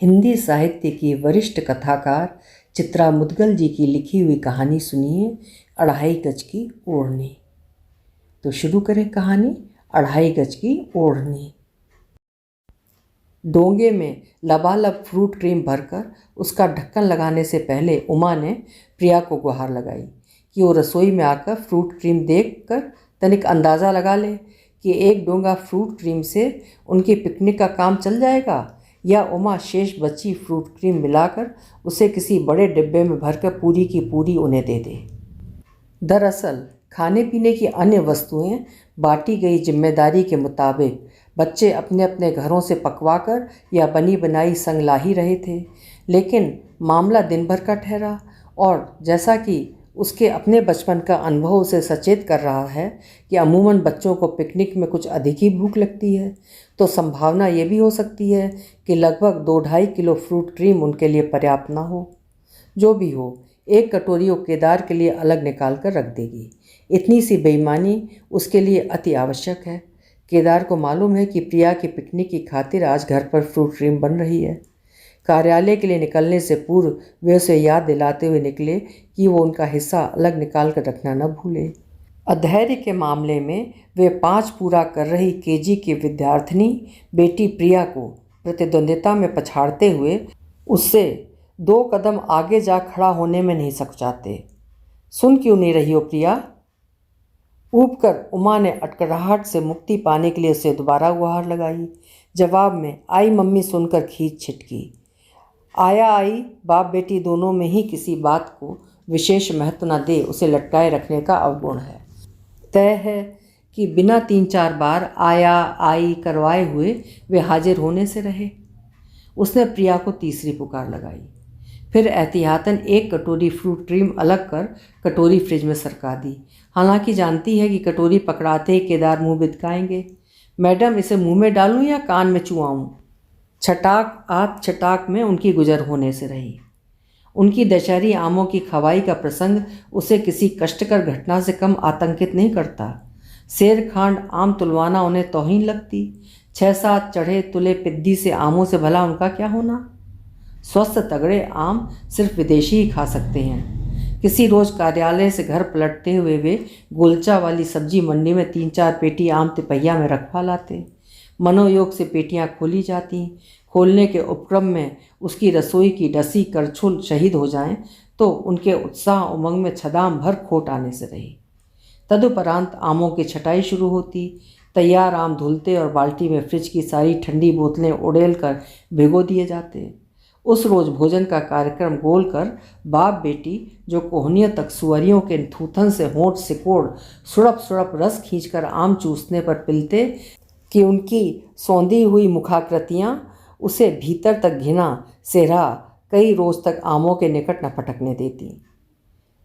हिंदी साहित्य की वरिष्ठ कथाकार चित्रा मुदगल जी की लिखी हुई कहानी सुनिए, अढ़ाई गज की ओढ़नी। तो शुरू करें कहानी, अढ़ाई गज की ओढ़नी। डोंगे में लबालब फ्रूट क्रीम भरकर उसका ढक्कन लगाने से पहले उमा ने प्रिया को गुहार लगाई कि वो रसोई में आकर फ्रूट क्रीम देखकर तनिक अंदाज़ा लगा ले कि एक डोंगा फ्रूट क्रीम से उनकी पिकनिक का काम चल जाएगा, या उमा शेष बची फ्रूट क्रीम मिलाकर उसे किसी बड़े डिब्बे में भरकर पूरी की पूरी उन्हें दे दे। दरअसल खाने पीने की अन्य वस्तुएं बांटी गई जिम्मेदारी के मुताबिक बच्चे अपने अपने घरों से पकवाकर या बनी बनाई संग ला ही रहे थे, लेकिन मामला दिन भर का ठहरा और जैसा कि उसके अपने बचपन का अनुभव उसे सचेत कर रहा है कि अमूमन बच्चों को पिकनिक में कुछ अधिक ही भूख लगती है, तो संभावना ये भी हो सकती है कि लगभग 2-2.5 किलो फ्रूट क्रीम उनके लिए पर्याप्त ना हो। जो भी हो, एक कटोरी वो केदार के लिए अलग निकाल कर रख देगी। इतनी सी बेईमानी उसके लिए अति आवश्यक है। केदार को मालूम है कि प्रिया की पिकनिक की खातिर आज घर पर फ्रूट क्रीम बन रही है। कार्यालय के लिए निकलने से पूर्व वे उसे याद दिलाते हुए निकले कि वो उनका हिस्सा अलग निकाल कर रखना न भूले। अधैर्य के मामले में वे 5 पूरा कर रही केजी की विद्यार्थिनी बेटी प्रिया को प्रतिद्वंद्विता में पछाड़ते हुए उससे 2 कदम आगे जा खड़ा होने में नहीं सकुचाते। सुन क्यों नहीं रही हो प्रिया? ऊब कर उमा ने अटकराहट से मुक्ति पाने के लिए उसे दोबारा गुहार लगाई। जवाब में आई मम्मी सुनकर खींच छिटकी। आया आई बाप बेटी दोनों में ही किसी बात को विशेष महत्व न दे उसे लटकाए रखने का अवगुण है। तय है कि बिना 3-4 बार आया आई करवाए हुए वे हाजिर होने से रहे। उसने प्रिया को तीसरी पुकार लगाई, फिर एहतियातन 1 कटोरी फ्रूट क्रीम अलग कर कटोरी फ्रिज में सरका दी। हालांकि जानती है कि कटोरी पकड़ाते ही केदार मुंह बिदकाएंगे। मैडम, इसे मुंह में डालूं या कान में चुआऊं? छटाक में उनकी गुजर होने से रही। उनकी दशहरी आमों की खवाई का प्रसंग उसे किसी कष्टकर घटना से कम आतंकित नहीं करता। सेर खांड आम तुलवाना उन्हें तौहीन लगती। 6-7 चढ़े तुले पिद्दी से आमों से भला उनका क्या होना? स्वस्थ तगड़े आम सिर्फ विदेशी ही खा सकते हैं। किसी रोज़ कार्यालय से घर पलटते हुए वे गोलचा वाली सब्जी मंडी में 3-4 पेटी आम तिपहिया में रखवा लाते। मनोयोग से पेटियां खोली जाती। खोलने के उपक्रम में उसकी रसोई की डसी करछुल शहीद हो जाएं तो उनके उत्साह उमंग में छदाम भर खोट आने से रही। तदुपरांत आमों की छटाई शुरू होती। तैयार आम धुलते और बाल्टी में फ्रिज की सारी ठंडी बोतलें उड़ेल कर भिगो दिए जाते। उस रोज़ भोजन का कार्यक्रम गोल कर बाप बेटी, जो कोहनियों तक सुअरियों के थूथन से होंठ सिकोड़ सुड़प रस खींचकर आम चूसने पर पिलते कि उनकी सौंधी हुई मुखाकृतियाँ उसे भीतर तक घिना सेहरा कई रोज़ तक आमों के निकट न फटकने देती।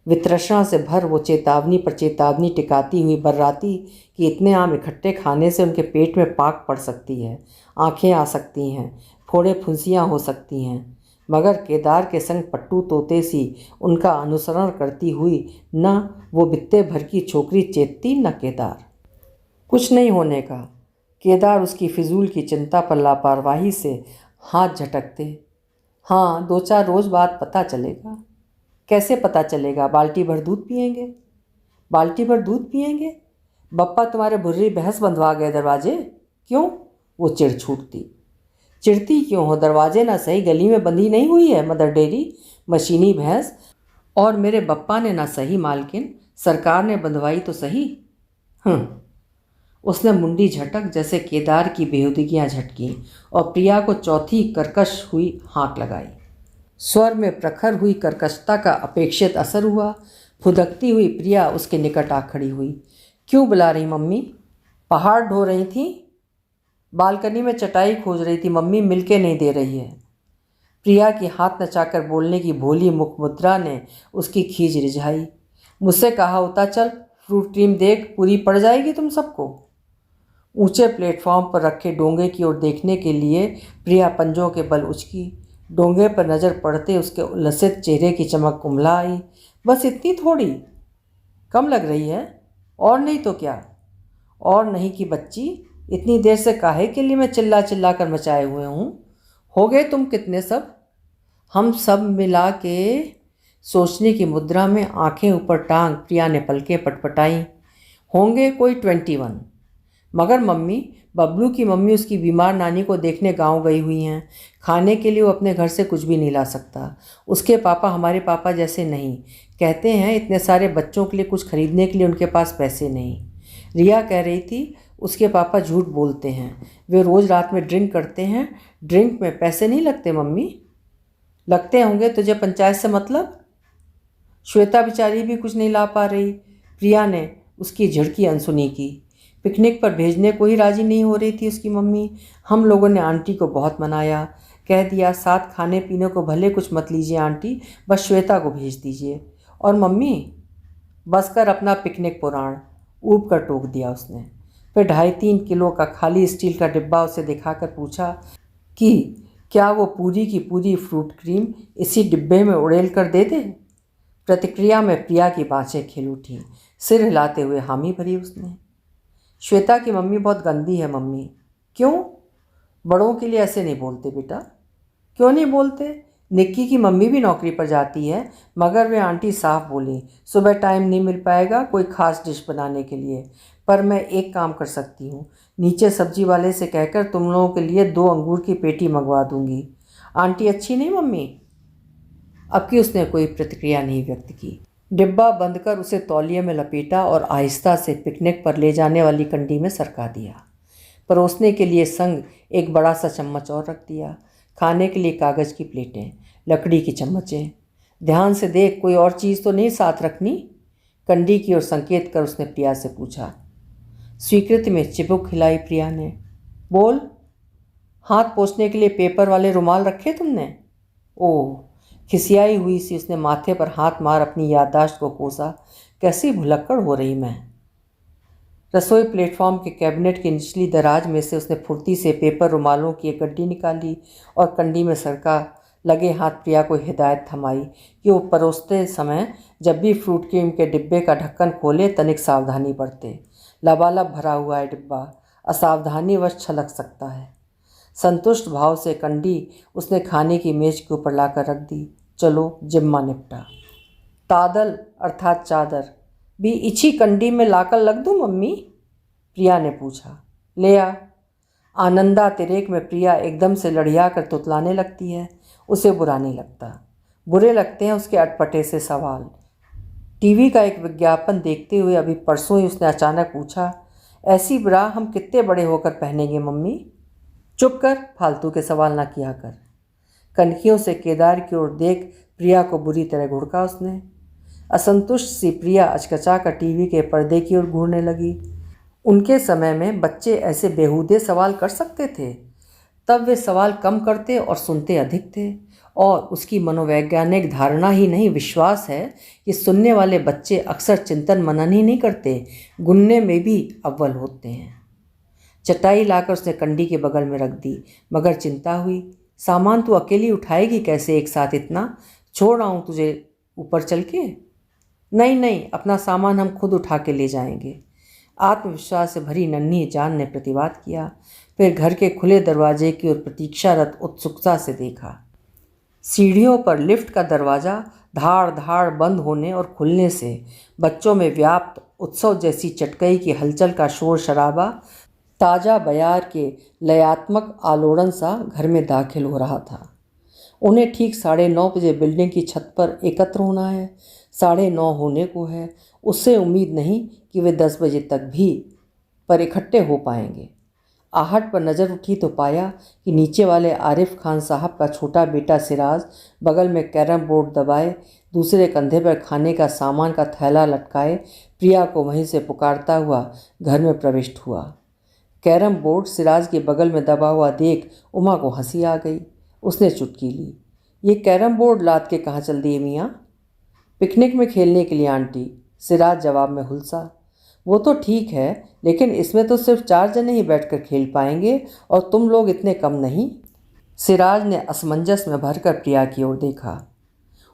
वितृष्णा से भर वो चेतावनी पर चेतावनी टिकाती हुई बर्राती कि इतने आम इकट्ठे खाने से उनके पेट में पाक पड़ सकती है, आँखें आ सकती हैं, फोड़े फुंसियाँ हो सकती हैं। मगर केदार के संग पट्टू तोते सी उनका अनुसरण करती हुई न वो बित्ते भर की छोकरी चेतती न केदार। कुछ नहीं होने का। केदार उसकी फिजूल की चिंता पर लापरवाही से हाथ झटकते। हाँ, 2-4 रोज़ बाद पता चलेगा। कैसे पता चलेगा? बाल्टी भर दूध पिएंगे। बाल्टी भर दूध पिएंगे? बप्पा तुम्हारे भुर्री भैंस बंधवा गए दरवाजे? क्यों? वो चिढ़ छूटती। चिढ़ती क्यों हो? दरवाजे ना सही गली में बंधी नहीं हुई है मदर डेयरी, मशीनी भैंस? और मेरे बप्पा ने ना सही मालकिन, सरकार ने बंधवाई तो सही। उसने मुंडी झटक जैसे केदार की बेहुदगियाँ झटकी और प्रिया को चौथी कर्कश हुई हाँक लगाई। स्वर में प्रखर हुई कर्कशता का अपेक्षित असर हुआ। फुदकती हुई प्रिया उसके निकट आ खड़ी हुई। क्यों बुला रही मम्मी? पहाड़ ढो रही थी? बालकनी में चटाई खोज रही थी मम्मी, मिलके नहीं दे रही है। प्रिया की हाथ नचाकर बोलने की भोली मुख मुद्रा ने उसकी खींच रिझाई। मुझसे कहा होता चल फ्रूट क्रीम देख, पूरी पड़ जाएगी तुम सबको। ऊंचे प्लेटफॉर्म पर रखे डोंगे की ओर देखने के लिए प्रिया पंजों के बल उचकी। डोंगे पर नज़र पड़ते उसके उल्लसित चेहरे की चमक कुम्हला आई। बस इतनी थोड़ी कम लग रही है? और नहीं तो क्या? और नहीं कि बच्ची, इतनी देर से काहे के लिए मैं चिल्ला चिल्ला कर मचाए हुए हूँ? हो गए तुम कितने सब? हम सब मिला के सोचने की मुद्रा में आंखें ऊपर टांग प्रिया ने पलकें पटपटाई। होंगे कोई 21। मगर मम्मी, बबलू की मम्मी उसकी बीमार नानी को देखने गांव गई हुई हैं। खाने के लिए वो अपने घर से कुछ भी नहीं ला सकता। उसके पापा हमारे पापा जैसे नहीं। कहते हैं इतने सारे बच्चों के लिए कुछ खरीदने के लिए उनके पास पैसे नहीं। रिया कह रही थी उसके पापा झूठ बोलते हैं, वे रोज़ रात में ड्रिंक करते हैं। ड्रिंक में पैसे नहीं लगते मम्मी। लगते होंगे, तुझे पंचायत से मतलब? श्वेता बेचारी भी कुछ नहीं ला पा रही। प्रिया ने उसकी झिड़की अनसुनी की। पिकनिक पर भेजने को ही राजी नहीं हो रही थी उसकी मम्मी। हम लोगों ने आंटी को बहुत मनाया, कह दिया साथ खाने पीने को भले कुछ मत लीजिए आंटी, बस श्वेता को भेज दीजिए। और मम्मी, बस कर अपना पिकनिक पुराण, ऊब कर टोक दिया उसने। फिर 2.5-3 किलो का खाली स्टील का डिब्बा उसे दिखाकर पूछा कि क्या वो पूरी की पूरी फ्रूट क्रीम इसी डिब्बे में उड़ेल कर दे दे। प्रतिक्रिया में प्रिया की बाँछें खिल उठीं। सिर हिलाते हुए हामी भरी उसने। श्वेता की मम्मी बहुत गंदी है मम्मी। क्यों? बड़ों के लिए ऐसे नहीं बोलते बेटा। क्यों नहीं बोलते? निक्की की मम्मी भी नौकरी पर जाती है, मगर वे आंटी साफ बोली सुबह टाइम नहीं मिल पाएगा कोई ख़ास डिश बनाने के लिए। पर मैं एक काम कर सकती हूँ, नीचे सब्जी वाले से कहकर तुम लोगों के लिए 2 अंगूर की पेटी मंगवा दूँगी। आंटी अच्छी नहीं मम्मी? अब की उसने कोई प्रतिक्रिया नहीं व्यक्त की। डिब्बा बंद कर उसे तौलिए में लपेटा और आहिस्ता से पिकनिक पर ले जाने वाली कंडी में सरका दिया। परोसने के लिए संग एक बड़ा सा चम्मच और रख दिया। खाने के लिए कागज़ की प्लेटें, लकड़ी की चम्मचें। ध्यान से देख, कोई और चीज़ तो नहीं साथ रखनी? कंडी की ओर संकेत कर उसने प्रिया से पूछा। स्वीकृति में चिबुक हिलाई प्रिया ने। बोल। हाथ पोंछने के लिए पेपर वाले रुमाल रखे तुमने? ओह, खिसियाई हुई सी उसने माथे पर हाथ मार अपनी याददाश्त को कोसा। कैसी भुलक्कड़ हो रही मैं। रसोई प्लेटफॉर्म के कैबिनेट की निचली दराज में से उसने फुर्ती से पेपर रुमालों की एक गड्डी निकाली और कंडी में सरका लगे हाथ प्रिया को हिदायत थमाई कि वो परोसते समय जब भी फ्रूट क्रीम के डिब्बे का ढक्कन खोले तनिक सावधानी बरते। लबालब भरा हुआ है डिब्बा, असावधानीवश छलक सकता है। संतुष्ट भाव से कंडी उसने खाने की मेज के ऊपर लाकर रख दी। चलो जिम्मा निपटा। तादल अर्थात चादर भी इची कंडी में लाकर लग दूँ मम्मी? प्रिया ने पूछा। ले आ। आनंदा तिरेक में प्रिया एकदम से लड़िया कर तुतलाने लगती है। उसे बुरा नहीं लगता। बुरे लगते हैं उसके अटपटे से सवाल। टीवी का एक विज्ञापन देखते हुए अभी परसों ही उसने अचानक पूछा, ऐसी ब्रा हम कितने बड़े होकर पहनेंगे मम्मी? चुप कर, फालतू के सवाल ना किया कर। कनखियों से केदार की ओर देख प्रिया को बुरी तरह घुड़का उसने। असंतुष्ट सी प्रिया अचकचा कर टीवी के पर्दे की ओर घूरने लगी। उनके समय में बच्चे ऐसे बेहूदे सवाल कर सकते थे। तब वे सवाल कम करते और सुनते अधिक थे। और उसकी मनोवैज्ञानिक धारणा ही नहीं, विश्वास है कि सुनने वाले बच्चे अक्सर चिंतन मनन ही नहीं करते, गुनने में भी अव्वल होते हैं। चटाई लाकर उसने कंडी के बगल में रख दी, मगर चिंता हुई। सामान तू अकेली उठाएगी कैसे एक साथ इतना? छोड़ आऊँ तुझे ऊपर चल के? नहीं नहीं, अपना सामान हम खुद उठा के ले जाएंगे। आत्मविश्वास से भरी नन्ही जान ने प्रतिवाद किया। फिर घर के खुले दरवाजे की ओर प्रतीक्षारत उत्सुकता से देखा। सीढ़ियों पर लिफ्ट का दरवाज़ा धाड़ धाड़ बंद होने और खुलने से बच्चों में व्याप्त उत्सव जैसी चटकई की हलचल का शोर शराबा ताज़ा बयार के लयात्मक आलोड़न सा घर में दाखिल हो रहा था। उन्हें ठीक 9:30 बजे बिल्डिंग की छत पर एकत्र होना है। 9:30 होने को है। उससे उम्मीद नहीं कि वे 10 बजे तक भी पर इकट्ठे हो पाएंगे। आहट पर नज़र उठी तो पाया कि नीचे वाले आरिफ खान साहब का छोटा बेटा सिराज बगल में कैरम बोर्ड दबाए, दूसरे कंधे पर खाने का सामान का थैला लटकाए प्रिया को वहीं से पुकारता हुआ घर में प्रविष्ट हुआ। कैरम बोर्ड सिराज के बगल में दबा हुआ देख उमा को हंसी आ गई। उसने चुटकी ली। ये कैरम बोर्ड लाद के कहाँ चल दिए मियाँ? पिकनिक में खेलने के लिए आंटी, सिराज जवाब में हुलसा। वो तो ठीक है, लेकिन इसमें तो सिर्फ 4 जने ही बैठकर खेल पाएंगे और तुम लोग इतने कम नहीं। सिराज ने असमंजस में भरकर प्रिया की ओर देखा।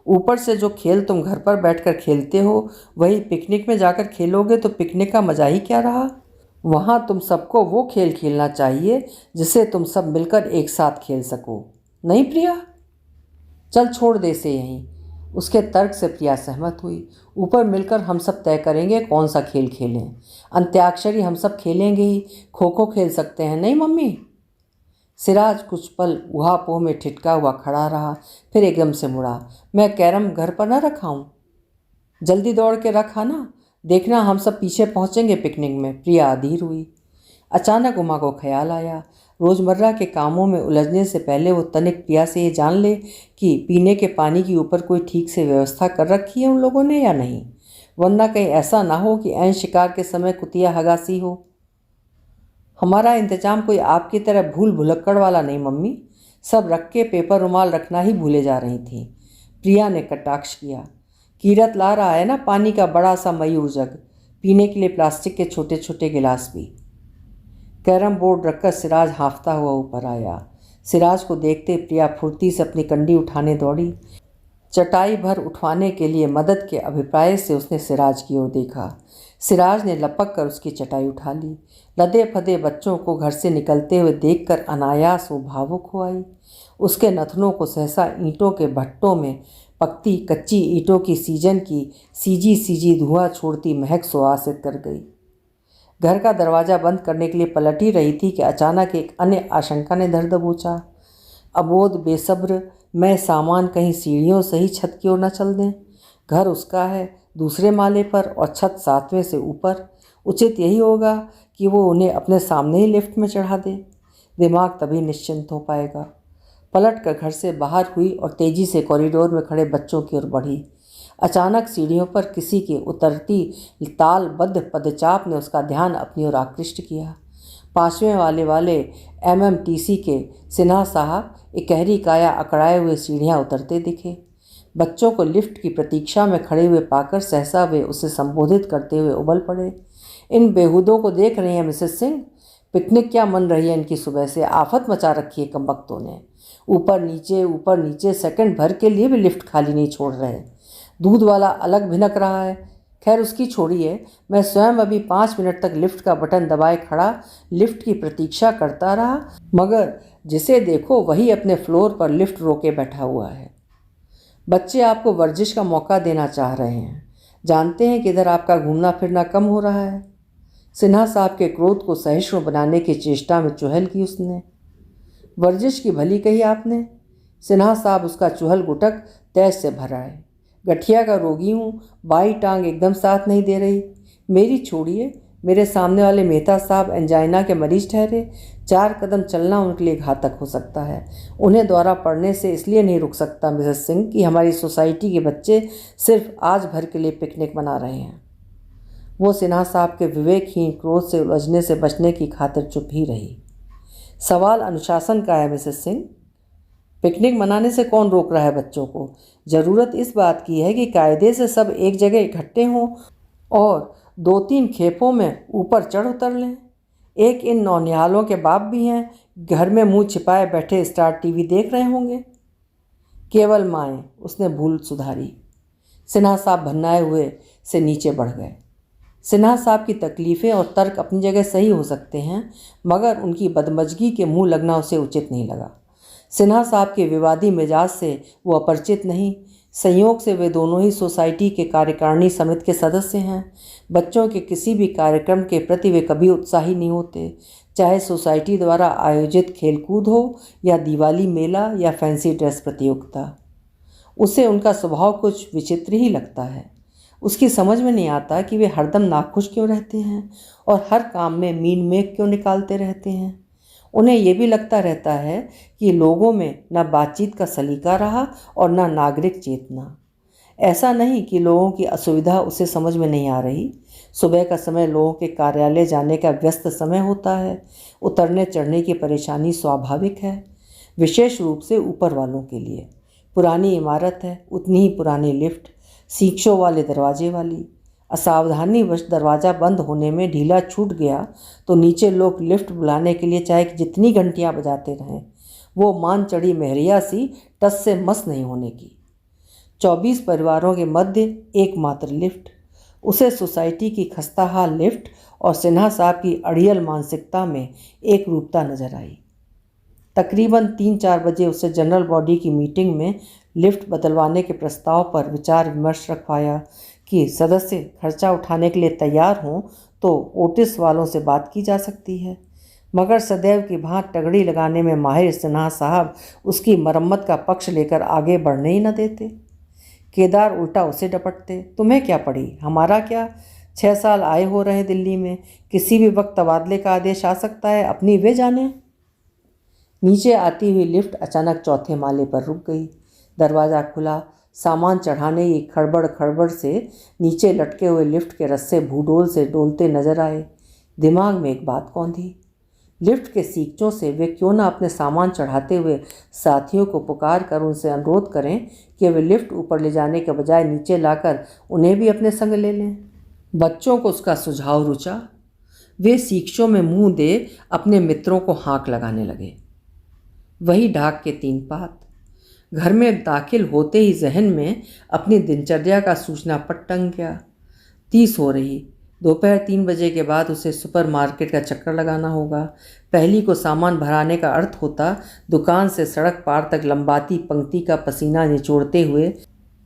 ऊपर से जो खेल तुम घर पर बैठकर खेलते हो वही पिकनिक में जाकर खेलोगे तो पिकनिक का मजा ही क्या रहा? वहाँ तुम सबको वो खेल खेलना चाहिए जिसे तुम सब मिलकर एक साथ खेल सको। नहीं प्रिया, चल छोड़ दे इसे यहीं। उसके तर्क से प्रिया सहमत हुई। ऊपर मिलकर हम सब तय करेंगे कौन सा खेल खेलें। अंत्याक्षरी हम सब खेलेंगे ही, खो खो खेल सकते हैं, नहीं मम्मी? सिराज कुछ पल ऊहापोह में ठिठका हुआ खड़ा रहा, फिर एकदम से मुड़ा। मैं कैरम घर पर न रखाऊं? जल्दी दौड़ के रखा ना, देखना हम सब पीछे पहुंचेंगे पिकनिक में। प्रिया अधीर हुई। अचानक उमा को ख्याल आया, रोज़मर्रा के कामों में उलझने से पहले वो तनिक प्रिया से ये जान ले कि पीने के पानी के ऊपर कोई ठीक से व्यवस्था कर रखी है उन लोगों ने या नहीं, वरना कहीं ऐसा ना हो कि ऐन शिकार के समय कुतिया हगासी हो। हमारा इंतजाम कोई आपकी तरह भूल भुलक्कड़ वाला नहीं मम्मी, सब रख के पेपर रुमाल रखना ही भूले जा रही थी। प्रिया ने कटाक्ष किया। कीरत ला रहा है ना पानी का बड़ा सा मयूर जग, पीने के लिए प्लास्टिक के छोटे छोटे गिलास भी। कैरम बोर्ड रखकर सिराज हाँफता हुआ ऊपर आया। सिराज को देखते प्रिया फुर्ती से अपनी कंडी उठाने दौड़ी। चटाई भर उठवाने के लिए मदद के अभिप्राय से उसने सिराज की ओर देखा। सिराज ने लपक कर उसकी चटाई उठा ली। लदे फदे बच्चों को घर से निकलते हुए देखकर अनायास वो भावुक हो आई। उसके नथनों को सहसा ईंटों के भट्टों में पकती कच्ची ईंटों की सीजन की सीजी सीजी धुआं छोड़ती महक सुवासित कर गई। घर का दरवाज़ा बंद करने के लिए पलट ही रही थी कि अचानक एक अन्य आशंका ने दर दबोचा। अबोध बेसब्र मैं सामान कहीं सीढ़ियों से ही छत की ओर न चल दें। घर उसका है, दूसरे माले पर, और छत 7वें से ऊपर। उचित यही होगा कि वो उन्हें अपने सामने ही लिफ्ट में चढ़ा दे। दिमाग तभी निश्चिंत हो पाएगा। पलट कर घर से बाहर हुई और तेजी से कॉरिडोर में खड़े बच्चों की ओर बढ़ी। अचानक सीढ़ियों पर किसी के उतरती तालबद्ध पदचाप ने उसका ध्यान अपनी ओर आकृष्ट किया। 5वें वाले MMTC के सिन्हा साहब इकहरी काया अकड़ाए हुए सीढ़ियाँ उतरते दिखे। बच्चों को लिफ्ट की प्रतीक्षा में खड़े हुए पाकर सहसा वे उसे संबोधित करते हुए उबल पड़े। इन बेहूदों को देख रही हैं मिसेस सिंह? पिकनिक क्या मन रही है इनकी, सुबह से आफत मचा रखी है कमबख्तों ने। ऊपर नीचे सेकंड भर के लिए भी लिफ्ट खाली नहीं छोड़ रहे। दूध वाला अलग भिनक रहा है। खैर उसकी छोड़िए, मैं स्वयं अभी 5 मिनट तक लिफ्ट का बटन दबाए खड़ा लिफ्ट की प्रतीक्षा करता रहा, मगर जिसे देखो वही अपने फ्लोर पर लिफ्ट रोके बैठा हुआ है। बच्चे आपको वर्जिश का मौका देना चाह रहे हैं, जानते हैं कि इधर आपका घूमना फिरना कम हो रहा है। सिन्हा साहब के क्रोध को सहिष्णु बनाने की चेष्टा में चुहल की उसने। वर्जिश की भली कही आपने। सिन्हा साहब उसका चुहल गुटक तैश से भर आए। गठिया का रोगी हूँ, बाई टांग एकदम साथ नहीं दे रही। मेरी छोड़िए, मेरे सामने वाले मेहता साहब एंजाइना के मरीज ठहरे। 4 कदम चलना उनके लिए घातक हो सकता है। उन्हें दौरा पड़ने से इसलिए नहीं रुक सकता मिसेस सिंह कि हमारी सोसाइटी के बच्चे सिर्फ आज भर के लिए पिकनिक मना रहे हैं। वो सिन्हा साहब के विवेकहीन क्रोध से उलझने से बचने की खातिर चुप ही रही। सवाल अनुशासन का है मिसेस सिंह। पिकनिक मनाने से कौन रोक रहा है बच्चों को? ज़रूरत इस बात की है कि कायदे से सब एक जगह इकट्ठे हों और 2-3 खेपों में ऊपर चढ़ उतर लें। एक इन नौनिहालों के बाप भी हैं, घर में मुंह छिपाए बैठे स्टार टीवी देख रहे होंगे। केवल माएँ, उसने भूल सुधारी। सिन्हा साहब भन्नाए हुए से नीचे बढ़ गए। सिन्हा साहब की तकलीफ़ें और तर्क अपनी जगह सही हो सकते हैं, मगर उनकी बदमजगी के मुंह लगना उसे उचित नहीं लगा। सिन्हा साहब के विवादी मिजाज से वो अपरिचित नहीं। संयोग से वे दोनों ही सोसाइटी के कार्यकारिणी समिति के सदस्य हैं। बच्चों के किसी भी कार्यक्रम के प्रति वे कभी उत्साही नहीं होते, चाहे सोसाइटी द्वारा आयोजित खेलकूद हो या दिवाली मेला या फैंसी ड्रेस प्रतियोगिता। उसे उनका स्वभाव कुछ विचित्र ही लगता है। उसकी समझ में नहीं आता कि वे हरदम नाखुश क्यों रहते हैं और हर काम में मीन मेख क्यों निकालते रहते हैं। उन्हें ये भी लगता रहता है कि लोगों में न बातचीत का सलीका रहा और न नागरिक चेतना। ऐसा नहीं कि लोगों की असुविधा उसे समझ में नहीं आ रही। सुबह का समय लोगों के कार्यालय जाने का व्यस्त समय होता है। उतरने चढ़ने की परेशानी स्वाभाविक है, विशेष रूप से ऊपर वालों के लिए। पुरानी इमारत है, उतनी ही पुरानी लिफ्ट, सीखों वाले दरवाजे वाली। असावधानीवश दरवाज़ा बंद होने में ढीला छूट गया तो नीचे लोग लिफ्ट बुलाने के लिए चाहे जितनी घंटियां बजाते रहें, वो मान चढ़ी मेहरिया सी टस से मस नहीं होने की। 24 परिवारों के मध्य एकमात्र लिफ्ट, उसे सोसाइटी की खस्ताहाल लिफ्ट और सिन्हा साहब की अड़ियल मानसिकता में एक रूपता नजर आई। तकरीबन 3-4 बजे उसे जनरल बॉडी की मीटिंग में लिफ्ट बदलवाने के प्रस्ताव पर विचार विमर्श रखवाया कि सदस्य खर्चा उठाने के लिए तैयार हों तो ओटिस वालों से बात की जा सकती है, मगर सदैव की भांति टगड़ी लगाने में माहिर सिन्हा साहब उसकी मरम्मत का पक्ष लेकर आगे बढ़ने ही न देते। केदार उल्टा उसे डपटते, तुम्हें क्या पड़ी, हमारा क्या, 6 साल आए हो रहे दिल्ली में, किसी भी वक्त तबादले का आदेश आ सकता है, अपनी वे जाने। नीचे आती हुई लिफ्ट अचानक चौथे माले पर रुक गई। दरवाज़ा खुला। सामान चढ़ाने की खड़बड़ खड़बड़ से नीचे लटके हुए लिफ्ट के रस्से भूडोल से डोलते नजर आए। दिमाग में एक बात कौंधी, लिफ्ट के सीखचों से वे क्यों ना अपने सामान चढ़ाते हुए साथियों को पुकार कर उनसे अनुरोध करें कि वे लिफ्ट ऊपर ले जाने के बजाय नीचे लाकर उन्हें भी अपने संग ले लें। बच्चों को उसका सुझाव रुचा। वे सीखचों में मुंह दे अपने मित्रों को हाँक लगाने लगे। वही ढाक के 3 पात। घर में दाखिल होते ही जहन में अपनी दिनचर्या का सूचना पट टंग गया। 30 हो रही। दोपहर 3 बजे के बाद उसे सुपरमार्केट का चक्कर लगाना होगा। पहली को सामान भराने का अर्थ होता दुकान से सड़क पार तक लंबाती पंक्ति का पसीना निचोड़ते हुए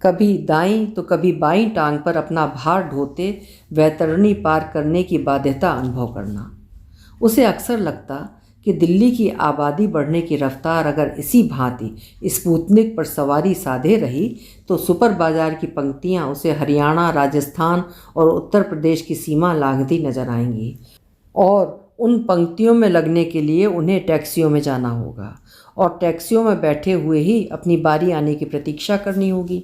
कभी दाईं तो कभी बाईं टांग पर अपना भार ढोते वैतरणी पार करने की बाध्यता अनुभव करना। उसे अक्सर लगता कि दिल्ली की आबादी बढ़ने की रफ्तार अगर इसी भांति स्पुतनिक पर सवारी साधे रही तो सुपर बाजार की पंक्तियां उसे हरियाणा, राजस्थान और उत्तर प्रदेश की सीमा लांघती नजर आएंगी और उन पंक्तियों में लगने के लिए उन्हें टैक्सियों में जाना होगा और टैक्सियों में बैठे हुए ही अपनी बारी आने की प्रतीक्षा करनी होगी।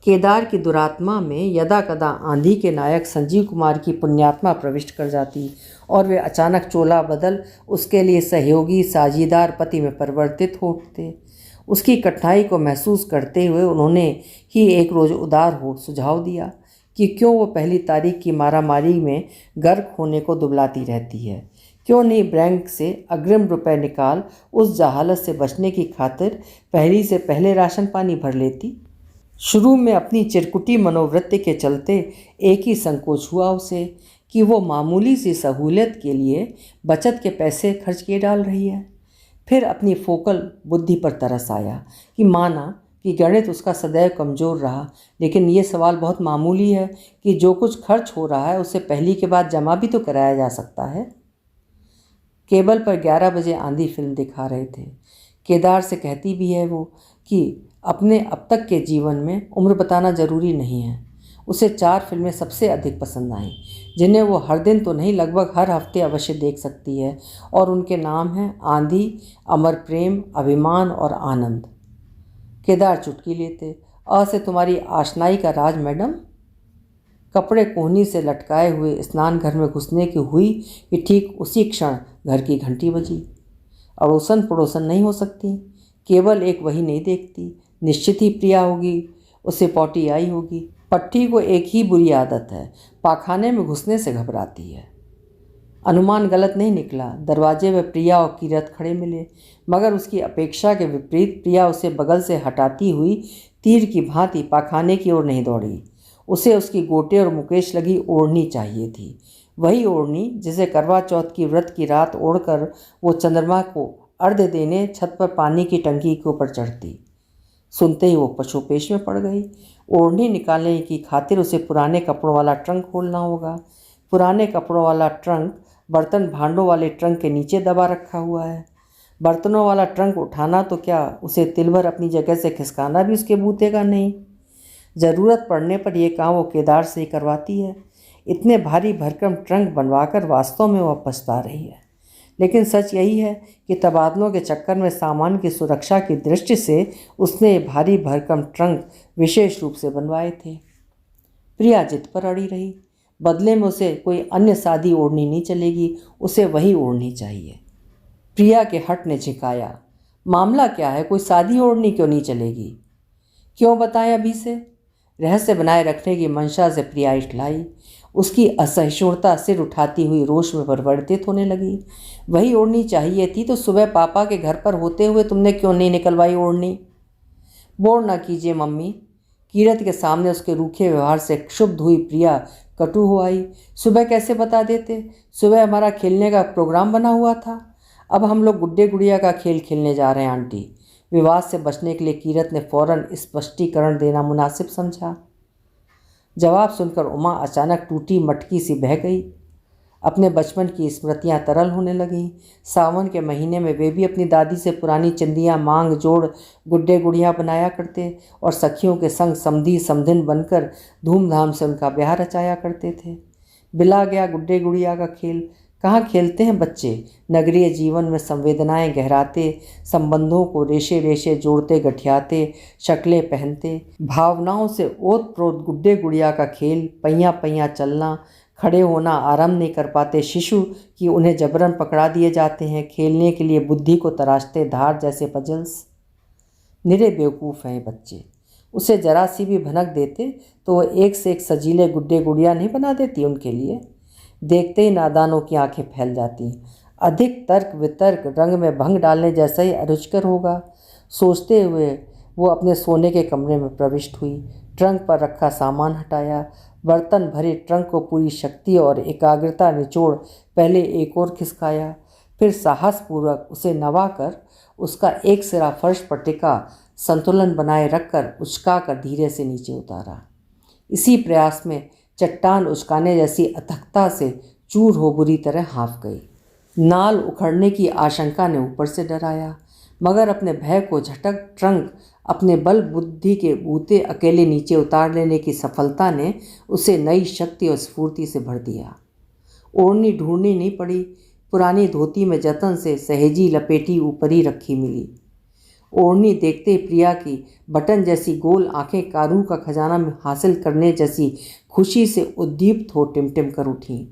केदार की दुरात्मा में यदा कदा आंधी के नायक संजीव कुमार की पुण्यात्मा प्रविष्ट कर जाती और वे अचानक चोला बदल उसके लिए सहयोगी साझीदार पति में परिवर्तित हो उठते। उसकी कठिनाई को महसूस करते हुए उन्होंने ही एक रोज़ उदार हो सुझाव दिया कि क्यों वो पहली तारीख की मारामारी में गर्क होने को दुबलाती रहती है, क्यों नहीं बैंक से अग्रिम रुपए निकाल उस जहालत से बचने की खातिर पहली से पहले राशन पानी भर लेती। शुरू में अपनी चिरकुटी मनोवृत्ति के चलते एक ही संकोच हुआ उसे कि वो मामूली सी सहूलियत के लिए बचत के पैसे खर्च किए डाल रही है। फिर अपनी फोकल बुद्धि पर तरस आया कि माना कि गणित उसका सदैव कमज़ोर रहा, लेकिन ये सवाल बहुत मामूली है कि जो कुछ खर्च हो रहा है उसे पहली के बाद जमा भी तो कराया जा सकता है। केबल पर 11 बजे आंधी फिल्म दिखा रहे थे। केदार से कहती भी है वो कि अपने अब तक के जीवन में उम्र बताना ज़रूरी नहीं है। उसे 4 फिल्में सबसे अधिक पसंद आईं, जिन्हें वो हर दिन तो नहीं लगभग हर हफ्ते अवश्य देख सकती है, और उनके नाम हैं आंधी, अमर प्रेम, अभिमान और आनंद। केदार चुटकी लेते, अ से तुम्हारी आशनाई का राज मैडम। कपड़े कोहनी से लटकाए हुए स्नान घर में घुसने की हुई कि ठीक उसी क्षण घर की घंटी बजी। अड़ोसन पड़ोसन नहीं हो सकती, केवल एक वही नहीं देखती, निश्चित ही प्रिया होगी, उसे पॉटी आई होगी। पट्टी को एक ही बुरी आदत है, पाखाने में घुसने से घबराती है। अनुमान गलत नहीं निकला। दरवाजे में प्रिया और कीरत खड़े मिले, मगर उसकी अपेक्षा के विपरीत प्रिया उसे बगल से हटाती हुई तीर की भांति पाखाने की ओर नहीं दौड़ी। उसे उसकी गोटे और मुकेश लगी ओढ़नी चाहिए थी, वही ओढ़नी जिसे करवा चौथ की व्रत की रात ओढ़कर वो चंद्रमा को अर्घ्य देने छत पर पानी की टंकी के ऊपर चढ़ती। सुनते ही वो पशुपेश में पड़ गई। ओढ़नी निकालने की खातिर उसे पुराने कपड़ों वाला ट्रंक खोलना होगा। पुराने कपड़ों वाला ट्रंक बर्तन भांडों वाले ट्रंक के नीचे दबा रखा हुआ है। बर्तनों वाला ट्रंक उठाना तो क्या, उसे तिलभर अपनी जगह से खिसकाना भी उसके बूते का नहीं। ज़रूरत पड़ने पर यह काम वो केदार से ही करवाती है। इतने भारी भरकम ट्रंक बनवाकर वास्तव में वह पछता रही है, लेकिन सच यही है कि तबादलों के चक्कर में सामान की सुरक्षा की दृष्टि से उसने भारी भरकम ट्रंक विशेष रूप से बनवाए थे। प्रिया जिद पर अड़ी रही। बदले में उसे कोई अन्य सादी ओढ़नी नहीं चलेगी, उसे वही ओढ़नी चाहिए। प्रिया के हट ने झिकाया, मामला क्या है, कोई सादी ओढ़नी क्यों नहीं चलेगी? क्यों बताएं अभी से? रहस्य बनाए रखने की मंशा से प्रिया इठलाई। उसकी असहिष्णुता सिर उठाती हुई रोष में परिवर्तित होने लगी। वही ओढ़नी चाहिए थी तो सुबह पापा के घर पर होते हुए तुमने क्यों नहीं निकलवाई ओढ़नी? बोर ना कीजिए मम्मी। कीरत के सामने उसके रूखे व्यवहार से क्षुब्ध हुई प्रिया कटु हो आई। सुबह कैसे बता देते? सुबह हमारा खेलने का प्रोग्राम बना हुआ था। अब हम लोग गुड्डे गुड़िया का खेल खेलने जा रहे हैं आंटी। विवाद से बचने के लिए कीरत ने फौरन स्पष्टीकरण देना मुनासिब समझा। जवाब सुनकर उमा अचानक टूटी मटकी सी बह गई। अपने बचपन की स्मृतियां तरल होने लगीं। सावन के महीने में वे भी अपनी दादी से पुरानी चिंदियाँ मांग जोड़ गुड्डे गुड़ियाँ बनाया करते और सखियों के संग समधी समधिन बनकर धूमधाम से उनका ब्याह रचाया करते थे। बिला गया गुड्डे गुड़िया का खेल। कहाँ खेलते हैं बच्चे। नगरीय जीवन में संवेदनाएं गहराते, संबंधों को रेशे रेशे जोड़ते गठियाते, शक्लें पहनते, भावनाओं से ओत प्रोत गुड्डे गुड़िया का खेल, पैया पैया चलना, खड़े होना आराम नहीं कर पाते शिशु कि उन्हें जबरन पकड़ा दिए जाते हैं, खेलने के लिए बुद्धि को तराशते धार जैसे पजल्स। निरे बेवकूफ़ हैं बच्चे। उसे जरा सी भी भनक देते तो वह एक से एक सजीले गुड्डे गुड़िया नहीं बना देती उनके लिए। देखते ही नादानों की आंखें फैल जाती। अधिक तर्क वितर्क रंग में भंग डालने जैसा ही अरुचिकर होगा, सोचते हुए वो अपने सोने के कमरे में प्रविष्ट हुई। ट्रंक पर रखा सामान हटाया, बर्तन भरे ट्रंक को पूरी शक्ति और एकाग्रता निचोड़ पहले एक और खिसकाया, फिर साहसपूर्वक उसे नवाकर उसका एक सिरा फर्श पर टिका संतुलन बनाए रखकर उचकाकर धीरे से नीचे उतारा। इसी प्रयास में चट्टान उचकाने जैसी अथकता से चूर हो बुरी तरह हाँफ गई। नाल उखड़ने की आशंका ने ऊपर से डराया, मगर अपने भय को झटक ट्रंक अपने बल बुद्धि के बूते अकेले नीचे उतार लेने की सफलता ने उसे नई शक्ति और स्फूर्ति से भर दिया। ओढ़नी ढूंढनी नहीं पड़ी। पुरानी धोती में जतन से सहेजी लपेटी ऊपर ही रखी मिली। ओढ़नी देखते प्रिया की बटन जैसी गोल आंखें कारू का खजाना में हासिल करने जैसी खुशी से उद्दीप्त हो टिमटिम कर उठीं।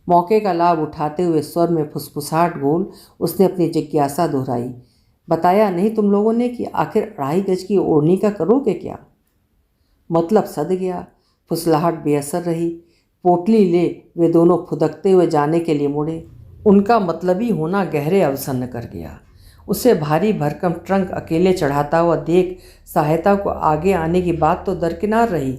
मौके का लाभ उठाते हुए स्वर में फुसफुसाहट बोल उसने अपनी जिज्ञासा दोहराई। बताया नहीं तुम लोगों ने कि आखिर 2.5 गज की ओढ़नी का करोगे क्या। मतलब सद गया। फुसलाहट बेअसर रही। पोटली ले वे दोनों फुदकते हुए जाने के लिए मुड़े। उनका मतलबी होना गहरे अवसन्न कर गया। उसे भारी भरकम ट्रंक अकेले चढ़ाता हुआ देख सहायता को आगे आने की बात तो दरकिनार रही।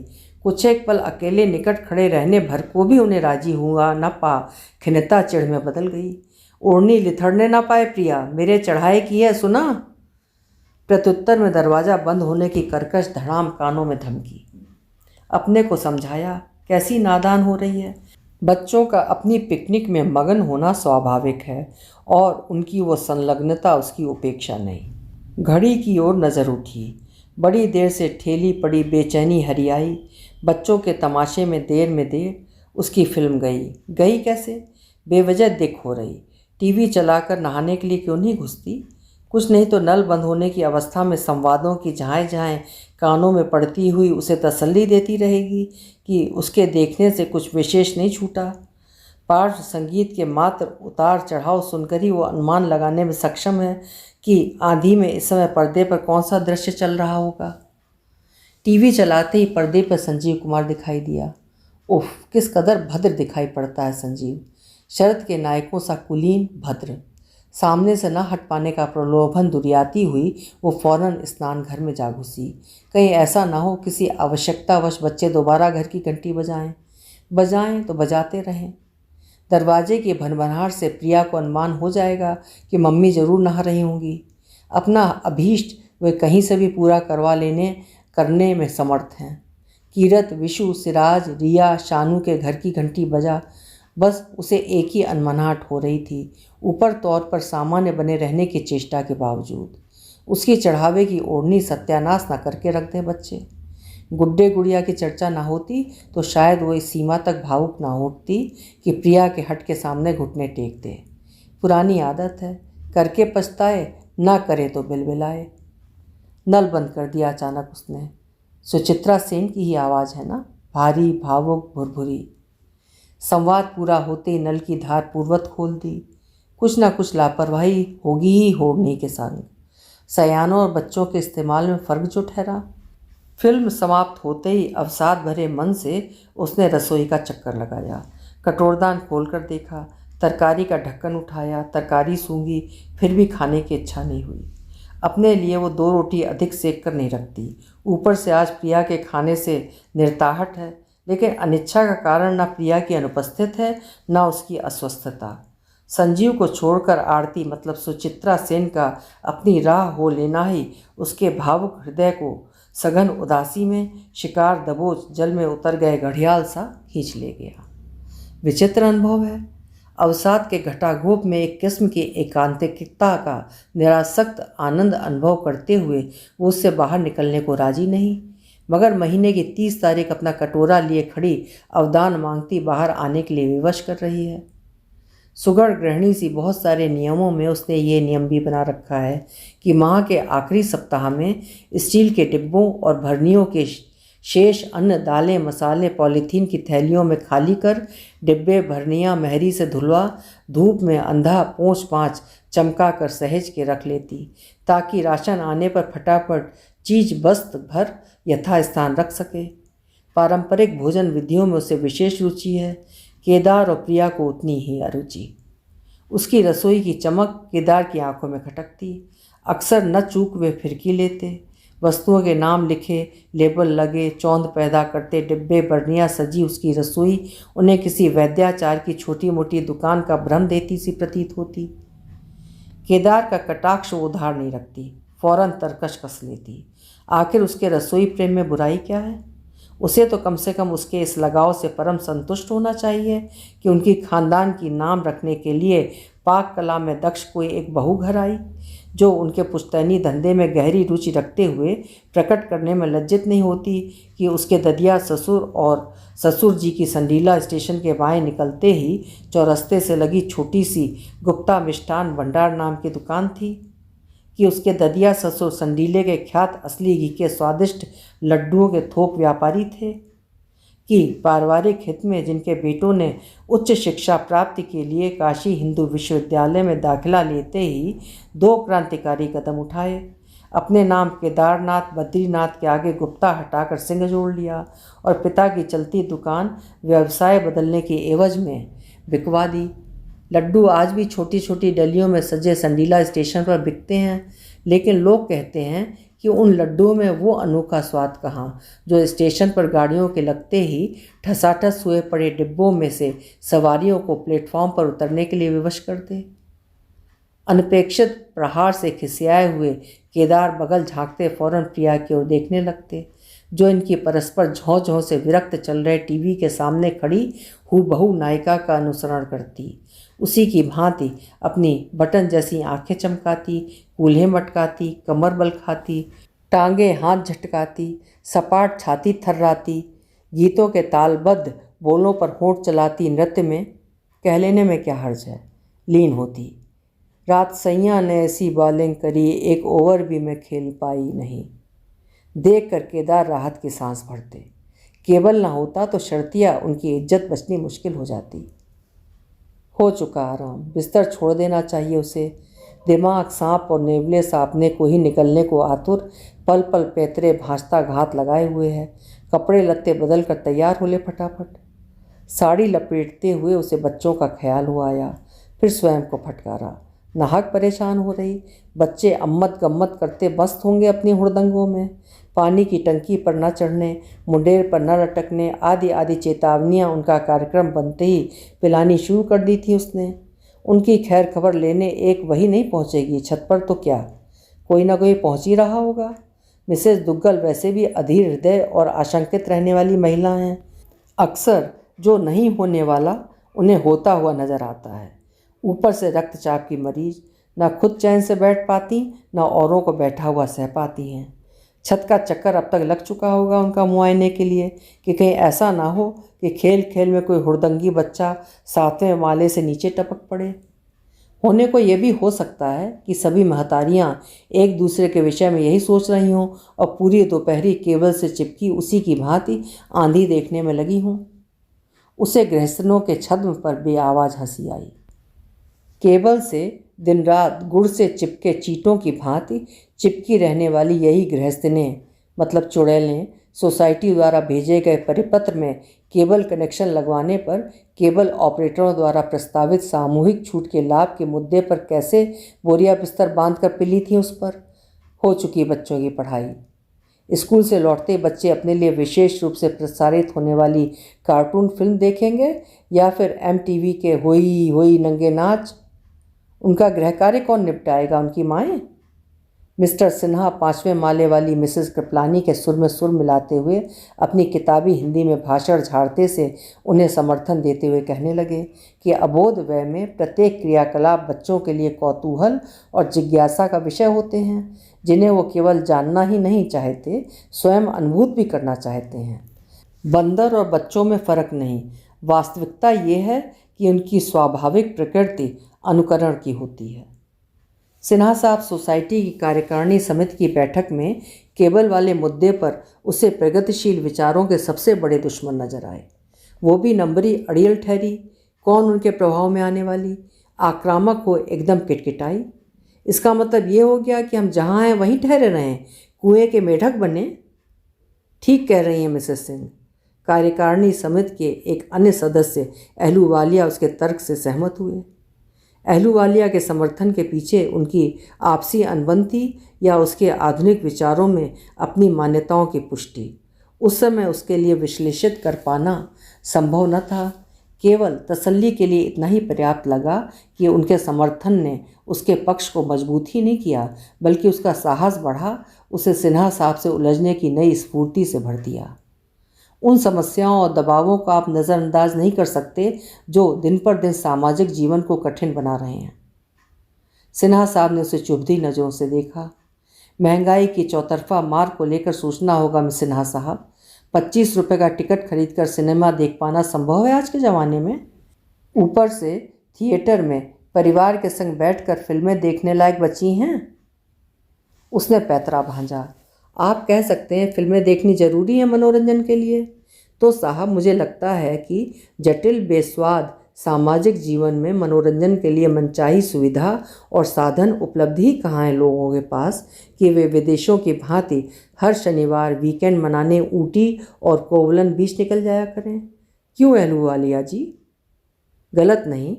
कुछ एक पल अकेले निकट खड़े रहने भर को भी उन्हें राजी हुआ न पा खिन्नता चिढ़ में बदल गई। ओढ़नी लिथड़ने ना पाए प्रिया, मेरे चढ़ाए की है सुना। प्रत्युत्तर में दरवाज़ा बंद होने की कर्कश धड़ाम कानों में धमकी। अपने को समझाया कैसी नादान हो रही है। बच्चों का अपनी पिकनिक में मगन होना स्वाभाविक है और उनकी वो संलग्नता उसकी उपेक्षा नहीं। घड़ी की ओर नज़र उठी। बड़ी देर से ठेली पड़ी बेचैनी हरियाई। बच्चों के तमाशे में देर उसकी फिल्म गई कैसे। बेवजह दिख हो रही। टीवी चलाकर नहाने के लिए क्यों नहीं घुसती। कुछ नहीं तो नल बंद होने की अवस्था में संवादों की झाएँ कानों में पड़ती हुई उसे तसल्ली देती रहेगी कि उसके देखने से कुछ विशेष नहीं छूटा। पार्श्व संगीत के मात्र उतार चढ़ाव सुनकर ही वो अनुमान लगाने में सक्षम है कि आंधी में इस समय पर्दे पर कौन सा दृश्य चल रहा होगा। टीवी चलाते ही पर्दे पर संजीव कुमार दिखाई दिया। उफ, किस कदर भद्र दिखाई पड़ता है संजीव। शरद के नायकों सा कुलीन भद्र। सामने से न हट पाने का प्रलोभन दुरियाती हुई वो फौरन स्नान घर में जा घुसी। कहीं ऐसा ना हो किसी आवश्यकतावश बच्चे दोबारा घर की घंटी बजाएं तो बजाते रहें। दरवाजे की भनभनाहट से प्रिया को अनुमान हो जाएगा कि मम्मी ज़रूर नहा रही होंगी। अपना अभीष्ट वे कहीं से भी पूरा करने में समर्थ हैं। कीरत, विशु, सिराज, रिया, शानू के घर की घंटी बजा। बस उसे एक ही अनमनाहट हो रही थी, ऊपर तौर पर सामान्य बने रहने की चेष्टा के बावजूद। उसकी चढ़ावे की ओढ़नी सत्यानाश न करके रख दे बच्चे। गुड्डे गुड़िया की चर्चा ना होती तो शायद वो इस सीमा तक भावुक ना उठती कि प्रिया के हट के सामने घुटने टेक दे। पुरानी आदत है, करके पछताए, ना करे तो बिलबिलाए। नल बंद कर दिया अचानक उसने। सुचित्रा सेन की ही आवाज़ है ना, भारी भावुक भुरभुरी। संवाद पूरा होते ही नल की धार पूर्वत खोल दी। कुछ ना कुछ लापरवाही होगी ही होड़नी के संग। सयानों और बच्चों के इस्तेमाल में फ़र्क जो ठहरा। फिल्म समाप्त होते ही अवसाद भरे मन से उसने रसोई का चक्कर लगाया। कटोरदान खोलकर देखा, तरकारी का ढक्कन उठाया, तरकारी सूंघी, फिर भी खाने की इच्छा नहीं हुई। अपने लिए वो 2 रोटी अधिक सेक कर नहीं रखती। ऊपर से आज प्रिया के खाने से निर्ताहट है, लेकिन अनिच्छा का कारण न प्रिया की अनुपस्थित है न उसकी अस्वस्थता। संजीव को छोड़कर आरती मतलब सुचित्रा सेन का अपनी राह हो लेना ही उसके भावुक हृदय को सघन उदासी में शिकार दबोच जल में उतर गए घड़ियाल सा खींच ले गया। विचित्र अनुभव है। अवसाद के घटाघोप में एक किस्म की एकांतिकता का निरासक्त आनंद अनुभव करते हुए वो उससे बाहर निकलने को राजी नहीं, मगर महीने की 30 तारीख अपना कटोरा लिए खड़ी अवदान मांगती बाहर आने के लिए विवश कर रही है। सुगढ़ गृहिणी सी बहुत सारे नियमों में उसने ये नियम भी बना रखा है कि माह के आखिरी सप्ताह में स्टील के डिब्बों और भरनियों के शेष अन्न, दालें, मसाले पॉलीथीन की थैलियों में खाली कर डिब्बे भरनियाँ महरी से धुलवा धूप में अंधा पोंछ पाँच चमका कर सहेज के रख लेती, ताकि राशन आने पर फटाफट चीज बस्त भर यथास्थान रख सके। पारंपरिक भोजन विधियों में उसे विशेष रुचि है। केदार और प्रिया को उतनी ही अरुचि। उसकी रसोई की चमक केदार की आंखों में खटकती। अक्सर न चूक वे फिरकी लेते। वस्तुओं के नाम लिखे, लेबल लगे, चौंध पैदा करते डिब्बे बर्नियाँ सजी उसकी रसोई उन्हें किसी वैद्याचार की छोटी मोटी दुकान का भ्रम देती सी प्रतीत होती। केदार का कटाक्ष वो उधार नहीं रखती, फौरन तरकश कस लेती। आखिर उसके रसोई प्रेम में बुराई क्या है? उसे तो कम से कम उसके इस लगाव से परम संतुष्ट होना चाहिए कि उनकी खानदान की नाम रखने के लिए पाक कला में दक्ष कोई एक बहू घर आई, जो उनके पुश्तैनी धंधे में गहरी रुचि रखते हुए प्रकट करने में लज्जित नहीं होती कि उसके ददिया ससुर और ससुर जी की संडीला स्टेशन के बाएं निकलते ही चौरस्ते से लगी छोटी सी गुप्ता मिष्ठान भंडार नाम की दुकान थी, कि उसके ददिया ससुर संडीले के ख्यात असली घी के स्वादिष्ट लड्डुओं के थोक व्यापारी थे, कि पारिवारिक हित में जिनके बेटों ने उच्च शिक्षा प्राप्ति के लिए काशी हिंदू विश्वविद्यालय में दाखिला लेते ही 2 क्रांतिकारी कदम उठाए। अपने नाम केदारनाथ बद्रीनाथ के आगे गुप्ता हटाकर सिंह जोड़ लिया और पिता की चलती दुकान व्यवसाय बदलने की एवज में बिकवा दी। लड्डू आज भी छोटी छोटी डलियों में सजे संडीला स्टेशन पर बिकते हैं, लेकिन लोग कहते हैं कि उन लड्डुओं में वो अनोखा स्वाद कहाँ जो स्टेशन पर गाड़ियों के लगते ही ठसाठस हुए पड़े डिब्बों में से सवारियों को प्लेटफॉर्म पर उतरने के लिए विवश कर दे। अनपेक्षित प्रहार से खिसियाए हुए केदार बगल झांकते फौरन प्रिया की ओर देखने लगते, जो इनकी परस्पर झौं झौं से विरक्त चल रहे टीवी के सामने खड़ी हूबहू नायिका का अनुसरण करती। उसी की भांति अपनी बटन जैसी आंखें चमकाती, कूल्हे मटकाती, कमर बल खाती, टांगे हाथ झटकाती, सपाट छाती थर्राती, गीतों के तालबद्ध बोलों पर होंठ चलाती, नृत्य में कह लेने में क्या हर्ज है, लीन होती। रात सैया ने ऐसी बॉलिंग करी, एक ओवर भी मैं खेल पाई नहीं। देख कर केदार राहत की सांस भरते। केबल ना होता तो शर्तिया उनकी इज्जत बचनी मुश्किल हो जाती। हो चुका आराम, बिस्तर छोड़ देना चाहिए उसे। दिमाग सांप और नेवले सापने को ही निकलने को आतुर, पल पल पैतरे भांजता घात लगाए हुए है। कपड़े लत्ते बदल कर तैयार हो ले फटाफट। साड़ी लपेटते हुए उसे बच्चों का ख्याल हो आया, फिर स्वयं को फटकारा। नाहक परेशान हो रही। बच्चे अम्मत गम्मत करते मस्त होंगे अपनी हुड़दंगों में। पानी की टंकी पर न चढ़ने, मुंडेर पर न लटकने आदि आदि चेतावनियाँ उनका कार्यक्रम बनते ही पिलानी शुरू कर दी थी उसने। उनकी खैर खबर लेने एक वही नहीं पहुँचेगी, छत पर तो क्या कोई ना कोई पहुँच ही रहा होगा। मिसेस दुग्गल वैसे भी अधीर हृदय और आशंकित रहने वाली महिला हैं। अक्सर जो नहीं होने वाला उन्हें होता हुआ नजर आता है। ऊपर से रक्तचाप की मरीज, ना खुद चैन से बैठ पाती, ना औरों को बैठा हुआ सह पाती हैं। छत का चक्कर अब तक लग चुका होगा उनका मुआयने के लिए, कि कहीं ऐसा ना हो कि खेल खेल में कोई हुड़दंगी बच्चा 7वें माले से नीचे टपक पड़े। होने को ये भी हो सकता है कि सभी महतारियाँ एक दूसरे के विषय में यही सोच रही हों और पूरी दोपहरी केबल से चिपकी उसी की भांति आंधी देखने में लगी हों। उसे गृहस्थनों के छद्म पर बेआवाज़ हंसी आई। केबल से दिन रात गुड़ से चिपके चीटों की भांति चिपकी रहने वाली यही गृहस्थनें मतलब चुड़ैलें सोसाइटी द्वारा भेजे गए परिपत्र में केबल कनेक्शन लगवाने पर केबल ऑपरेटरों द्वारा प्रस्तावित सामूहिक छूट के लाभ के मुद्दे पर कैसे बोरिया बिस्तर बांध कर पिली थी उस पर। हो चुकी बच्चों की पढ़ाई। स्कूल से लौटते बच्चे अपने लिए विशेष रूप से प्रसारित होने वाली कार्टून फिल्म देखेंगे या फिर MTV के होई होई नंगे नाच उनका गृह कार्य कौन निपटाएगा? उनकी माएँ? मिस्टर सिन्हा 5वें माले वाली मिसेस कृपलानी के सुर में सुर मिलाते हुए अपनी किताबी हिंदी में भाषण झाड़ते से उन्हें समर्थन देते हुए कहने लगे कि अबोध वय में प्रत्येक क्रियाकलाप बच्चों के लिए कौतूहल और जिज्ञासा का विषय होते हैं, जिन्हें वो केवल जानना ही नहीं चाहते, स्वयं अनुभूत भी करना चाहते हैं। बंदर और बच्चों में फर्क नहीं, वास्तविकता ये है कि उनकी स्वाभाविक प्रकृति अनुकरण की होती है। सिन्हा साहब सोसाइटी की कार्यकारिणी समिति की बैठक में केबल वाले मुद्दे पर उसे प्रगतिशील विचारों के सबसे बड़े दुश्मन नजर आए। वो भी नंबरी अड़ियल ठहरी। कौन उनके प्रभाव में आने वाली? आक्रामक हो एकदम किटकिटाई। इसका मतलब ये हो गया कि हम जहाँ हैं वहीं ठहरे रहें, कुएं के मेढक बने। ठीक कह रही हैं मिसेस सिंह। कार्यकारिणी समिति के एक अन्य सदस्य अहलूवालिया उसके तर्क से सहमत हुए। अहलूवालिया के समर्थन के पीछे उनकी आपसी अनबन थी या उसके आधुनिक विचारों में अपनी मान्यताओं की पुष्टि। उस समय उसके लिए विश्लेषित कर पाना संभव न था। केवल तसल्ली के लिए इतना ही पर्याप्त लगा कि उनके समर्थन ने उसके पक्ष को मजबूत ही नहीं किया, बल्कि उसका साहस बढ़ा, उसे सिन्हा साहब से उलझने की नई स्फूर्ति से भर दिया। उन समस्याओं और दबावों को आप नज़रअंदाज नहीं कर सकते जो दिन पर दिन सामाजिक जीवन को कठिन बना रहे हैं। सिन्हा साहब ने उसे चुभती नज़रों से देखा। महंगाई की चौतरफा मार को लेकर सोचना होगा मिस सिन्हा साहब। 25 रुपये का टिकट खरीदकर सिनेमा देख पाना संभव है आज के ज़माने में? ऊपर से थिएटर में परिवार के संग बैठकर फिल्में देखने लायक बची हैं। उसने पैतरा भांजा। आप कह सकते हैं फिल्में देखनी ज़रूरी है मनोरंजन के लिए, तो साहब मुझे लगता है कि जटिल बेस्वाद सामाजिक जीवन में मनोरंजन के लिए मनचाही सुविधा और साधन उपलब्ध ही कहाँ हैं लोगों के पास कि वे विदेशों की भांति हर शनिवार वीकेंड मनाने ऊटी और कोवलन बीच निकल जाया करें। क्यों अहलूवालिया जी? गलत नहीं।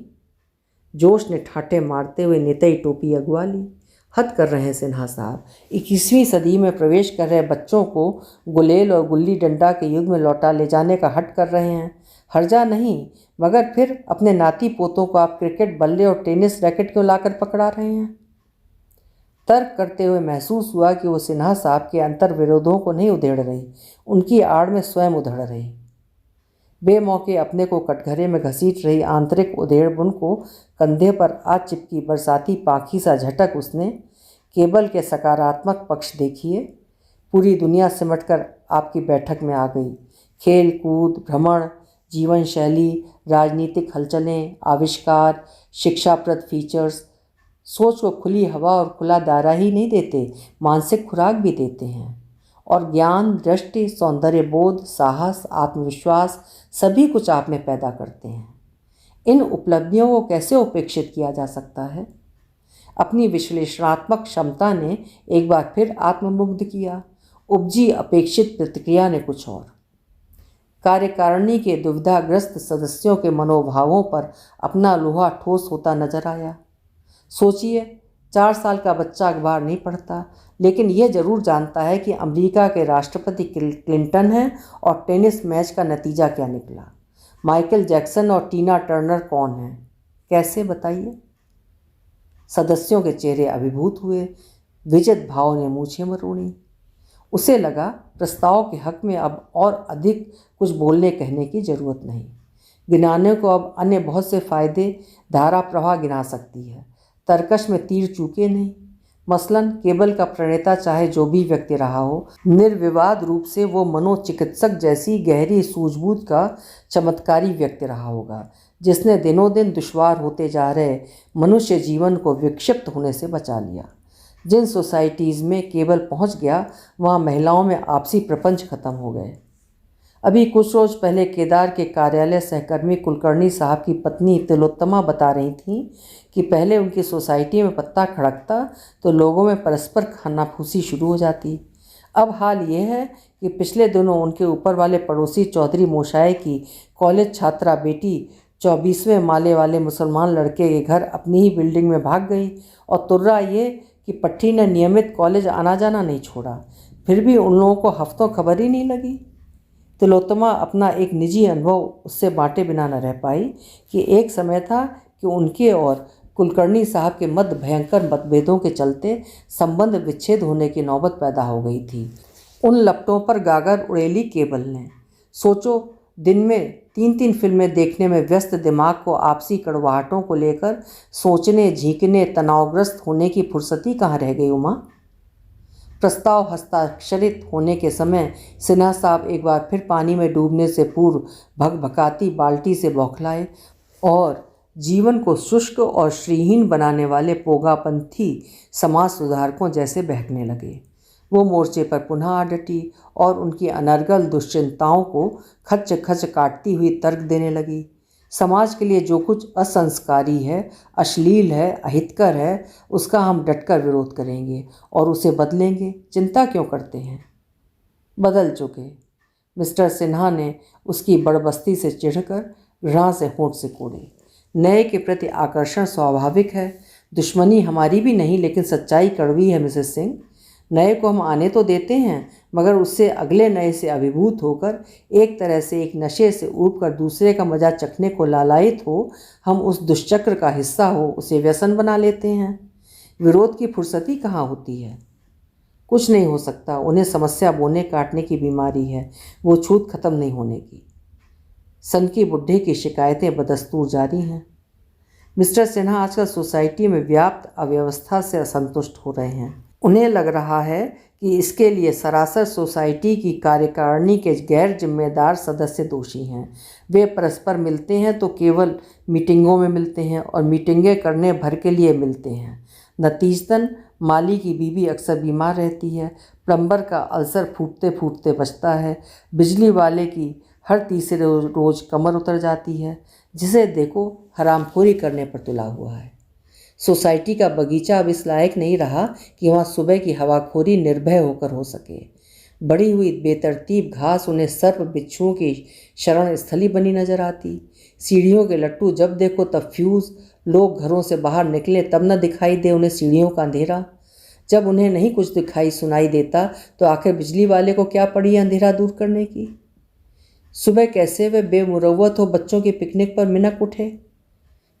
जोश ने ठाटे मारते हुए नितई टोपी अगवा ली। हद कर रहे हैं सिन्हा साहब। 21वीं सदी में प्रवेश कर रहे बच्चों को गुलेल और गुल्ली डंडा के युग में लौटा ले जाने का हट कर रहे हैं। हर्जा नहीं, मगर फिर अपने नाती पोतों को आप क्रिकेट बल्ले और टेनिस रैकेट क्यों लाकर पकड़ा रहे हैं? तर्क करते हुए महसूस हुआ कि वो सिन्हा साहब के अंतर विरोधों को नहीं उधेड़ रही, उनकी आड़ में स्वयं उधड़ रही। बेमौके अपने को कटघरे में घसीट रही आंतरिक उधेड़बुन को कंधे पर आ चिपकी बरसाती पाखी सा झटक उसने। केबल के सकारात्मक पक्ष देखिए। पूरी दुनिया सिमटकर आपकी बैठक में आ गई। खेल कूद, भ्रमण, जीवन शैली, राजनीतिक हलचलें, आविष्कार, शिक्षाप्रद फीचर्स सोच को खुली हवा और खुला दायरा ही नहीं देते, मानसिक खुराक भी देते हैं। और ज्ञान, दृष्टि, सौंदर्य बोध, साहस, आत्मविश्वास सभी कुछ आप में पैदा करते हैं। इन उपलब्धियों को कैसे उपेक्षित किया जा सकता है? अपनी विश्लेषणात्मक क्षमता ने एक बार फिर आत्ममुग्ध किया। उपजी अपेक्षित प्रतिक्रिया ने कुछ और। कार्यकारिणी के दुविधाग्रस्त सदस्यों के मनोभावों पर अपना लोहा ठोस होता नजर आया। सोचिए, 4 साल का बच्चा अखबार नहीं पढ़ता, लेकिन यह जरूर जानता है कि अमेरिका के राष्ट्रपति क्लिंटन हैं और टेनिस मैच का नतीजा क्या निकला। माइकल जैक्सन और टीना टर्नर कौन हैं? कैसे बताइए? सदस्यों के चेहरे अभिभूत हुए। विजित भाव ने मूछें मरोड़ी। उसे लगा प्रस्ताव के हक में अब और अधिक कुछ बोलने कहने की जरूरत नहीं। गिनाने को अब अन्य बहुत से फायदे धारा प्रवाह गिना सकती है। तर्कश में तीर चूके नहीं। मसलन केबल का प्रणेता चाहे जो भी व्यक्ति रहा हो, निर्विवाद रूप से वो मनोचिकित्सक जैसी गहरी सूझबूझ का चमत्कारी व्यक्ति रहा होगा, जिसने दिनों दिन दुश्वार होते जा रहे मनुष्य जीवन को विक्षिप्त होने से बचा लिया। जिन सोसाइटीज़ में केबल पहुंच गया, वहाँ महिलाओं में आपसी प्रपंच खत्म हो गए। अभी कुछ रोज पहले केदार के कार्यालय सहकर्मी कुलकर्णी साहब की पत्नी तिलोत्तमा बता रही थीं कि पहले उनकी सोसाइटी में पत्ता खड़कता तो लोगों में परस्पर खानाफूसी शुरू हो जाती। अब हाल ये है कि पिछले दिनों उनके ऊपर वाले पड़ोसी चौधरी मोशाए की कॉलेज छात्रा बेटी 24वें माले वाले मुसलमान लड़के के घर अपनी ही बिल्डिंग में भाग गई, और तुर्रा ये कि पट्टी ने नियमित कॉलेज आना जाना नहीं छोड़ा, फिर भी उन लोगों को हफ्तों खबर ही नहीं लगी। तिलोत्तमा अपना एक निजी अनुभव उससे बांटे बिना न रह पाई कि एक समय था कि उनके और कुलकर्णी साहब के मध्य भयंकर मतभेदों के चलते संबंध विच्छेद होने की नौबत पैदा हो गई थी। उन लपटों पर गागर उड़ेली केबल ने। सोचो, दिन में 3-3 फिल्में देखने में व्यस्त दिमाग को आपसी कड़वाहटों को लेकर सोचने, झींकने, तनावग्रस्त होने की फुर्सती कहाँ रह गई उमा। प्रस्ताव हस्ताक्षरित होने के समय सिन्हा साहब एक बार फिर पानी में डूबने से पूर्व भकभकाती बाल्टी से बौखलाए और जीवन को शुष्क और श्रीहीन बनाने वाले पोगापंथी समाज सुधारकों जैसे बहकने लगे। वो मोर्चे पर पुनः आ डटी और उनकी अनर्गल दुश्चिंताओं को खच खच काटती हुई तर्क देने लगी। समाज के लिए जो कुछ असंस्कारी है, अश्लील है, अहितकर है, उसका हम डटकर विरोध करेंगे और उसे बदलेंगे। चिंता क्यों करते हैं? बदल चुके। मिस्टर सिन्हा ने उसकी बड़बस्ती से चिढ़कर घृणा से होंठ से कोड़े। नए के प्रति आकर्षण स्वाभाविक है, दुश्मनी हमारी भी नहीं, लेकिन सच्चाई कड़वी है मिसेस सिंह। नए को हम आने तो देते हैं, मगर उससे अगले नए से अभिभूत होकर एक तरह से एक नशे से ऊब कर दूसरे का मजा चखने को लालायित हो, हम उस दुष्चक्र का हिस्सा हो उसे व्यसन बना लेते हैं। विरोध की फुर्सती कहाँ होती है? कुछ नहीं हो सकता। उन्हें समस्या बोने काटने की बीमारी है, वो छूत खत्म नहीं होने की। सन की बुढ़े की शिकायतें बदस्तूर जारी हैं। मिस्टर सिन्हा आजकल सोसाइटी में व्याप्त अव्यवस्था से असंतुष्ट हो रहे हैं। उन्हें लग रहा है कि इसके लिए सरासर सोसाइटी की कार्यकारिणी के गैर जिम्मेदार सदस्य दोषी हैं। वे परस्पर मिलते हैं तो केवल मीटिंगों में मिलते हैं और मीटिंगें करने भर के लिए मिलते हैं। नतीजतन माली की बीवी अक्सर बीमार रहती है, प्लम्बर का अल्सर फूटते फूटते बचता है, बिजली वाले की हर तीसरे रोज कमर उतर जाती है। जिसे देखो हरामखोरी करने पर तुला हुआ है। सोसाइटी का बगीचा अब इस लायक नहीं रहा कि वहाँ सुबह की हवाखोरी निर्भय होकर हो सके। बढ़ी हुई बेतरतीब घास उन्हें सर्प बिच्छुओं की शरण स्थली बनी नजर आती। सीढ़ियों के लट्टू जब देखो तब फ्यूज। लोग घरों से बाहर निकले तब न दिखाई दे उन्हें सीढ़ियों का अंधेरा। जब उन्हें नहीं कुछ दिखाई सुनाई देता तो आखिर बिजली वाले को क्या पड़ी अंधेरा दूर करने की। सुबह कैसे वे बेमुरव्वत हो बच्चों की पिकनिक पर मिनक उठे।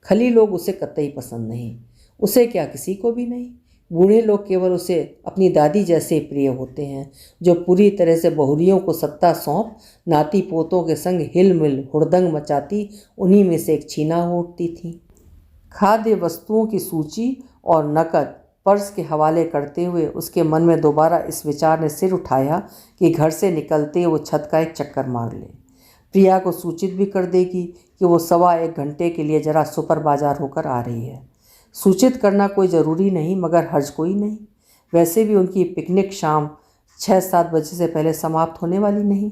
खली लोग उसे कतई पसंद नहीं, उसे क्या किसी को भी नहीं। बूढ़े लोग केवल उसे अपनी दादी जैसे प्रिय होते हैं, जो पूरी तरह से बहुरियों को सत्ता सौंप नाती पोतों के संग हिल मिल हुड़दंग मचाती उन्हीं में से एक छीना हो उठती थी। खाद्य वस्तुओं की सूची और नकद पर्स के हवाले करते हुए उसके मन में दोबारा इस विचार ने सिर उठाया कि घर से निकलते वो छत का एक चक्कर मार ले। प्रिया को सूचित भी कर देगी कि वो 1.25 घंटे के लिए जरा सुपर बाजार होकर आ रही है। सूचित करना कोई ज़रूरी नहीं, मगर हर्ज कोई नहीं। वैसे भी उनकी पिकनिक शाम 6-7 बजे से पहले समाप्त होने वाली नहीं।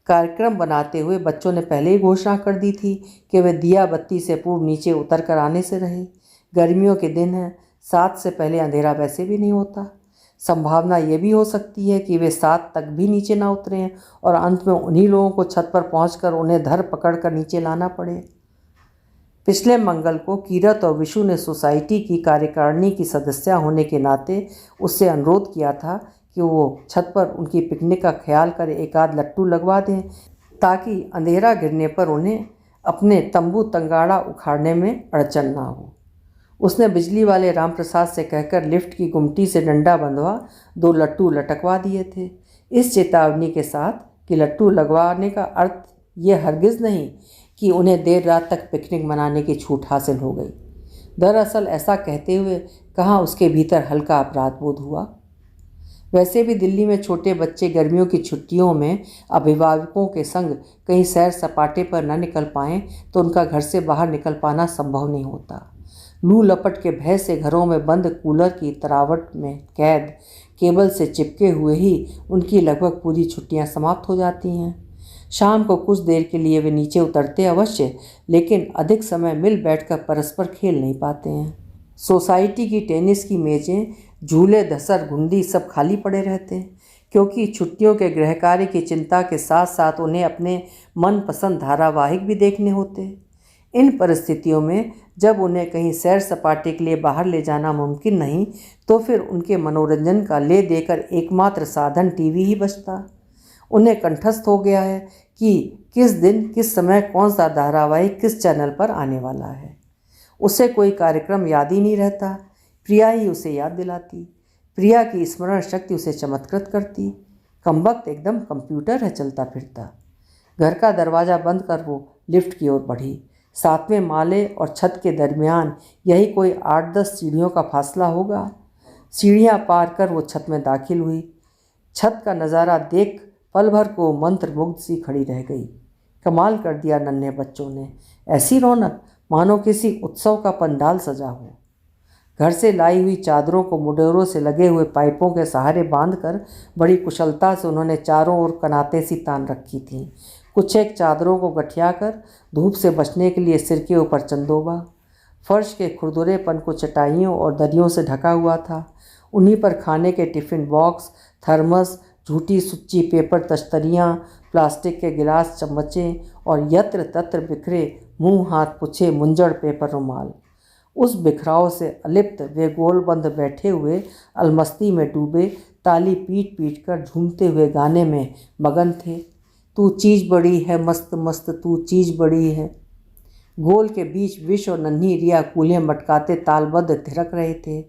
कार्यक्रम बनाते हुए बच्चों ने पहले ही घोषणा कर दी थी कि वे दिया बत्ती से पूर्व नीचे उतर कर आने से रहे। गर्मियों के दिन हैं, 7 से पहले अंधेरा वैसे भी नहीं होता। संभावना ये भी हो सकती है कि वे 7 तक भी नीचे ना उतरें और अंत में उन्हीं लोगों को छत पर पहुंचकर उन्हें धर पकड़ कर नीचे लाना पड़े। पिछले मंगल को कीरत और विशु ने सोसाइटी की कार्यकारिणी की सदस्य होने के नाते उससे अनुरोध किया था कि वो छत पर उनकी पिकनिक का ख्याल कर एक आध लट्टू लगवा दें, ताकि अंधेरा गिरने पर उन्हें अपने तंबू तंगाड़ा उखाड़ने में अड़चन ना हो। उसने बिजली वाले राम प्रसाद से कहकर लिफ्ट की गुमटी से डंडा बंधवा 2 लट्टू लटकवा दिए थे, इस चेतावनी के साथ कि लट्टू लगवाने का अर्थ ये हरगिज़ नहीं कि उन्हें देर रात तक पिकनिक मनाने की छूट हासिल हो गई। दरअसल ऐसा कहते हुए कहाँ उसके भीतर हल्का अपराध बोध हुआ। वैसे भी दिल्ली में छोटे बच्चे गर्मियों की छुट्टियों में अभिभावकों के संग कहीं सैर सपाटे पर न निकल पाएँ तो उनका घर से बाहर निकल पाना संभव नहीं होता। लू लपट के भय से घरों में बंद कूलर की तरावट में कैद केबल से चिपके हुए ही उनकी लगभग पूरी छुट्टियां समाप्त हो जाती हैं। शाम को कुछ देर के लिए वे नीचे उतरते अवश्य, लेकिन अधिक समय मिल बैठकर परस्पर खेल नहीं पाते हैं। सोसाइटी की टेनिस की मेजें, झूले, धसर घुंडी सब खाली पड़े रहते हैं, क्योंकि छुट्टियों के गृह कार्य की चिंता के साथ साथ उन्हें अपने मनपसंद धारावाहिक भी देखने होते। इन परिस्थितियों में जब उन्हें कहीं सैर सपाटे के लिए बाहर ले जाना मुमकिन नहीं, तो फिर उनके मनोरंजन का ले देकर एकमात्र साधन टीवी ही बचता। उन्हें कंठस्थ हो गया है कि किस दिन किस समय कौन सा धारावाहिक किस चैनल पर आने वाला है। उसे कोई कार्यक्रम याद ही नहीं रहता, प्रिया ही उसे याद दिलाती। प्रिया की स्मरण शक्ति उसे चमत्कृत करती। कमबख्त एकदम कंप्यूटर है चलता फिरता। घर का दरवाज़ा बंद कर वो लिफ्ट की ओर बढ़ी। 7वें माले और छत के दरमियान यही कोई 8-10 सीढ़ियों का फासला होगा। सीढ़ियाँ पार कर वो छत में दाखिल हुई। छत का नज़ारा देख पल भर को मंत्रमुग्ध सी खड़ी रह गई। कमाल कर दिया नन्हे बच्चों ने, ऐसी रौनक मानो किसी उत्सव का पंडाल सजा हो। घर से लाई हुई चादरों को मुडेरों से लगे हुए पाइपों के सहारे बांधकर बड़ी कुशलता से उन्होंने चारों ओर कनातें सी तान रखी थीं। कुछ एक चादरों को गठियाकर धूप से बचने के लिए सिर के ऊपर चंदोबा। फर्श के खुरदुरेपन को चटाइयों और दरियों से ढका हुआ था। उन्हीं पर खाने के टिफ़िन बॉक्स, थर्मस, झूठी सुच्ची पेपर तश्तरियाँ, प्लास्टिक के गिलास, चम्मचें और यत्र तत्र बिखरे मुंह हाथ पुछे मुंजड़ पेपर रुमाल। उस बिखराव से अलिप्त वे गोलबंद बैठे हुए अलमस्ती में डूबे ताली पीट पीट कर झूमते हुए गाने में मगन थे। तू चीज़ बड़ी है मस्त मस्त तू चीज़ बड़ी है। गोल के बीच विष और नन्ही रिया कूल्हे मटकाते तालबद्ध थिरक रहे थे।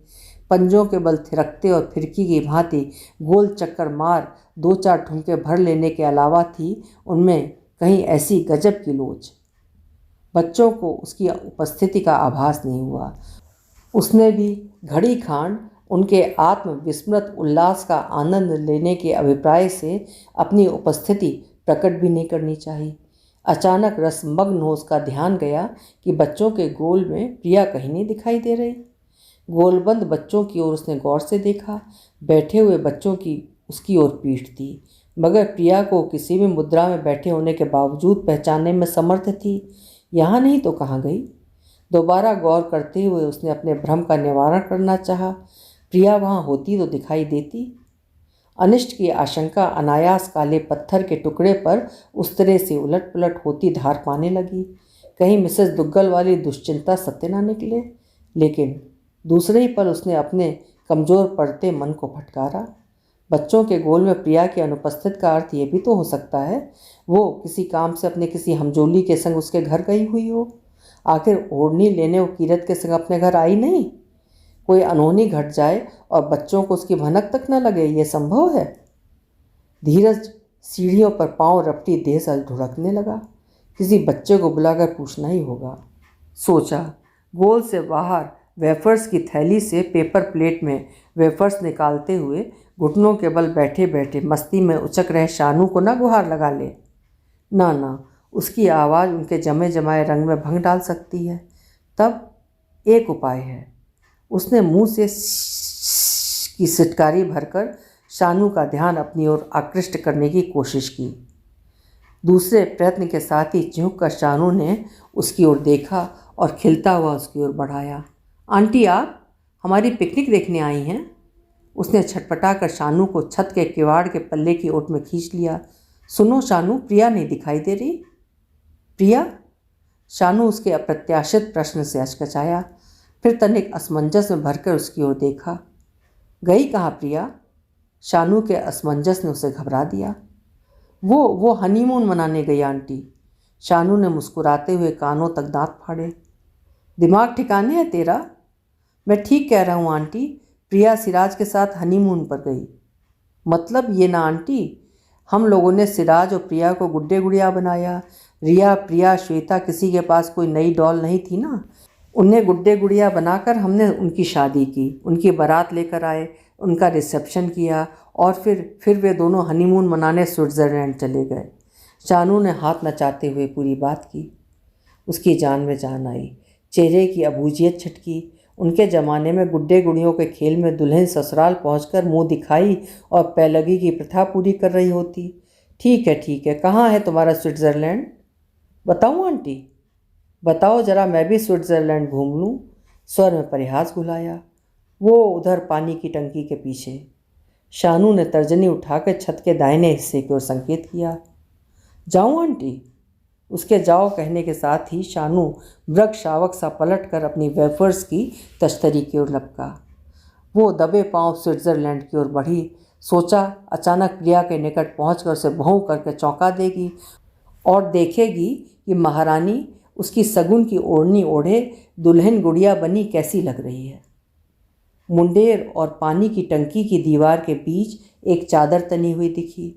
पंजों के बल थिरकते और फिरकी की भांति गोल चक्कर मार 2-4 ठुमके भर लेने के अलावा थी उनमें कहीं ऐसी गजब की लोच। बच्चों को उसकी उपस्थिति का आभास नहीं हुआ। उसने भी घड़ी खांड उनके आत्मविस्मृत उल्लास का आनंद लेने के अभिप्राय से अपनी उपस्थिति प्रकट भी नहीं करनी चाहिए। अचानक रसमग्न हो उसका ध्यान गया कि बच्चों के गोल में प्रिया कहीं नहीं दिखाई दे रही। गोलबंद बच्चों की ओर उसने गौर से देखा। बैठे हुए बच्चों की उसकी ओर पीठ थी, मगर प्रिया को किसी भी मुद्रा में बैठे होने के बावजूद पहचानने में समर्थ थी। यहाँ नहीं तो कहाँ गई? दोबारा गौर करते हुए उसने अपने भ्रम का निवारण करना चाहा। प्रिया वहाँ होती तो दिखाई देती। अनिष्ट की आशंका अनायास काले पत्थर के टुकड़े पर उस तरह से उलट पुलट होती धार पाने लगी। कहीं मिसेस दुग्गल वाली दुश्चिंता सत्य ना निकले। लेकिन दूसरे ही पल उसने अपने कमज़ोर पड़ते मन को फटकारा। बच्चों के गोल में प्रिया की अनुपस्थित का अर्थ ये भी तो हो सकता है वो किसी काम से अपने किसी हमजोली के संग उसके घर गई हुई हो। आखिर ओढ़नी लेने वो कीरत के संग अपने घर आई नहीं? कोई अनहोनी घट जाए और बच्चों को उसकी भनक तक न लगे, ये संभव है? धीरज सीढ़ियों पर पांव रपटी देह से ढुढ़कने लगा। किसी बच्चे को बुलाकर पूछना ही होगा, सोचा। गोल से बाहर वेफर्स की थैली से पेपर प्लेट में वेफर्स निकालते हुए घुटनों के बल बैठे बैठे मस्ती में उचक रहे शानू को न गुहार लगा ले। ना ना, उसकी आवाज़ उनके जमे जमाए रंग में भंग डाल सकती है। तब एक उपाय है। उसने मुंह से की सिटकारी भरकर शानू का ध्यान अपनी ओर आकृष्ट करने की कोशिश की। दूसरे प्रयत्न के साथ ही झुक कर शानू ने उसकी ओर देखा और खिलता हुआ उसकी ओर बढ़ाया। आंटी, आप हमारी पिकनिक देखने आई हैं? उसने छटपटा कर शानू को छत के किवाड़ के पल्ले की ओट में खींच लिया। सुनो शानू, प्रिया नहीं दिखाई दे रही। प्रिया? शानू उसके अप्रत्याशित प्रश्न से हचकचाया, फिर तनिक असमंजस में भरकर उसकी ओर देखा। गई कहाँ प्रिया? शानू के असमंजस ने उसे घबरा दिया। वो हनीमून मनाने गई आंटी। शानू ने मुस्कुराते हुए कानों तक दांत फाड़े। दिमाग ठिकाने है तेरा? मैं ठीक कह रहा हूँ आंटी, प्रिया सिराज के साथ हनीमून पर गई। मतलब ये ना आंटी, हम लोगों ने सिराज और प्रिया को गुड्डे गुड़िया बनाया। रिया, प्रिया, श्वेता, किसी के पास कोई नई डॉल नहीं थी ना। उन्हें गुड्डे गुड़िया बनाकर हमने उनकी शादी की, उनकी बारात लेकर आए, उनका रिसेप्शन किया और फिर वे दोनों हनीमून मनाने स्विट्ज़रलैंड चले गए। शानू ने हाथ नचाते हुए पूरी बात की। उसकी जान में जान आई। चेहरे की अबूझियत छटकी। उनके ज़माने में गुड्डे गुड़ियों के खेल में दुल्हन ससुराल पहुंचकर मुंह दिखाई और पैलगी की प्रथा पूरी कर रही होती। ठीक है, कहाँ है तुम्हारा स्विट्ज़रलैंड? बताऊँ आंटी? बताओ जरा, मैं भी स्विट्ज़रलैंड घूम लूँ। स्वर में परिहास घुलाया। वो उधर पानी की टंकी के पीछे। शानू ने तर्जनी उठाकर छत के दाहिने हिस्से की ओर संकेत किया। जाऊँ आंटी? उसके जाओ कहने के साथ ही शानू मृग शावक सा पलट कर अपनी वेफर्स की तश्तरी की ओर लपका। वो दबे पांव स्विट्ज़रलैंड की ओर बढ़ी। सोचा अचानक प्रिया के निकट पहुंचकर उसे भौं करके चौंका देगी और देखेगी कि महारानी उसकी सगुन की ओढ़नी ओढ़े दुल्हन गुड़िया बनी कैसी लग रही है। मुंडेर और पानी की टंकी की दीवार के बीच एक चादर तनी हुई दिखी।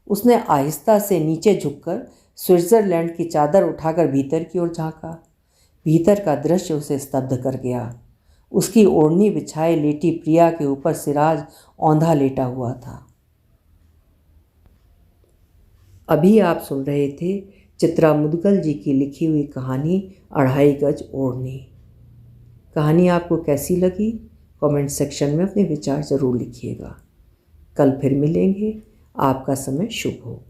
उसने आहिस्ता से नीचे झुककर स्विट्ज़रलैंड की चादर उठाकर भीतर की ओर झांका। भीतर का दृश्य उसे स्तब्ध कर गया। उसकी ओढ़नी बिछाए लेटी प्रिया के ऊपर सिराज औंधा लेटा हुआ था। अभी आप सुन रहे थे चित्रा मुदगल जी की लिखी हुई कहानी अढ़ाई गज ओढ़नी। कहानी आपको कैसी लगी कमेंट सेक्शन में अपने विचार ज़रूर लिखिएगा। कल फिर मिलेंगे। आपका समय शुभ हो।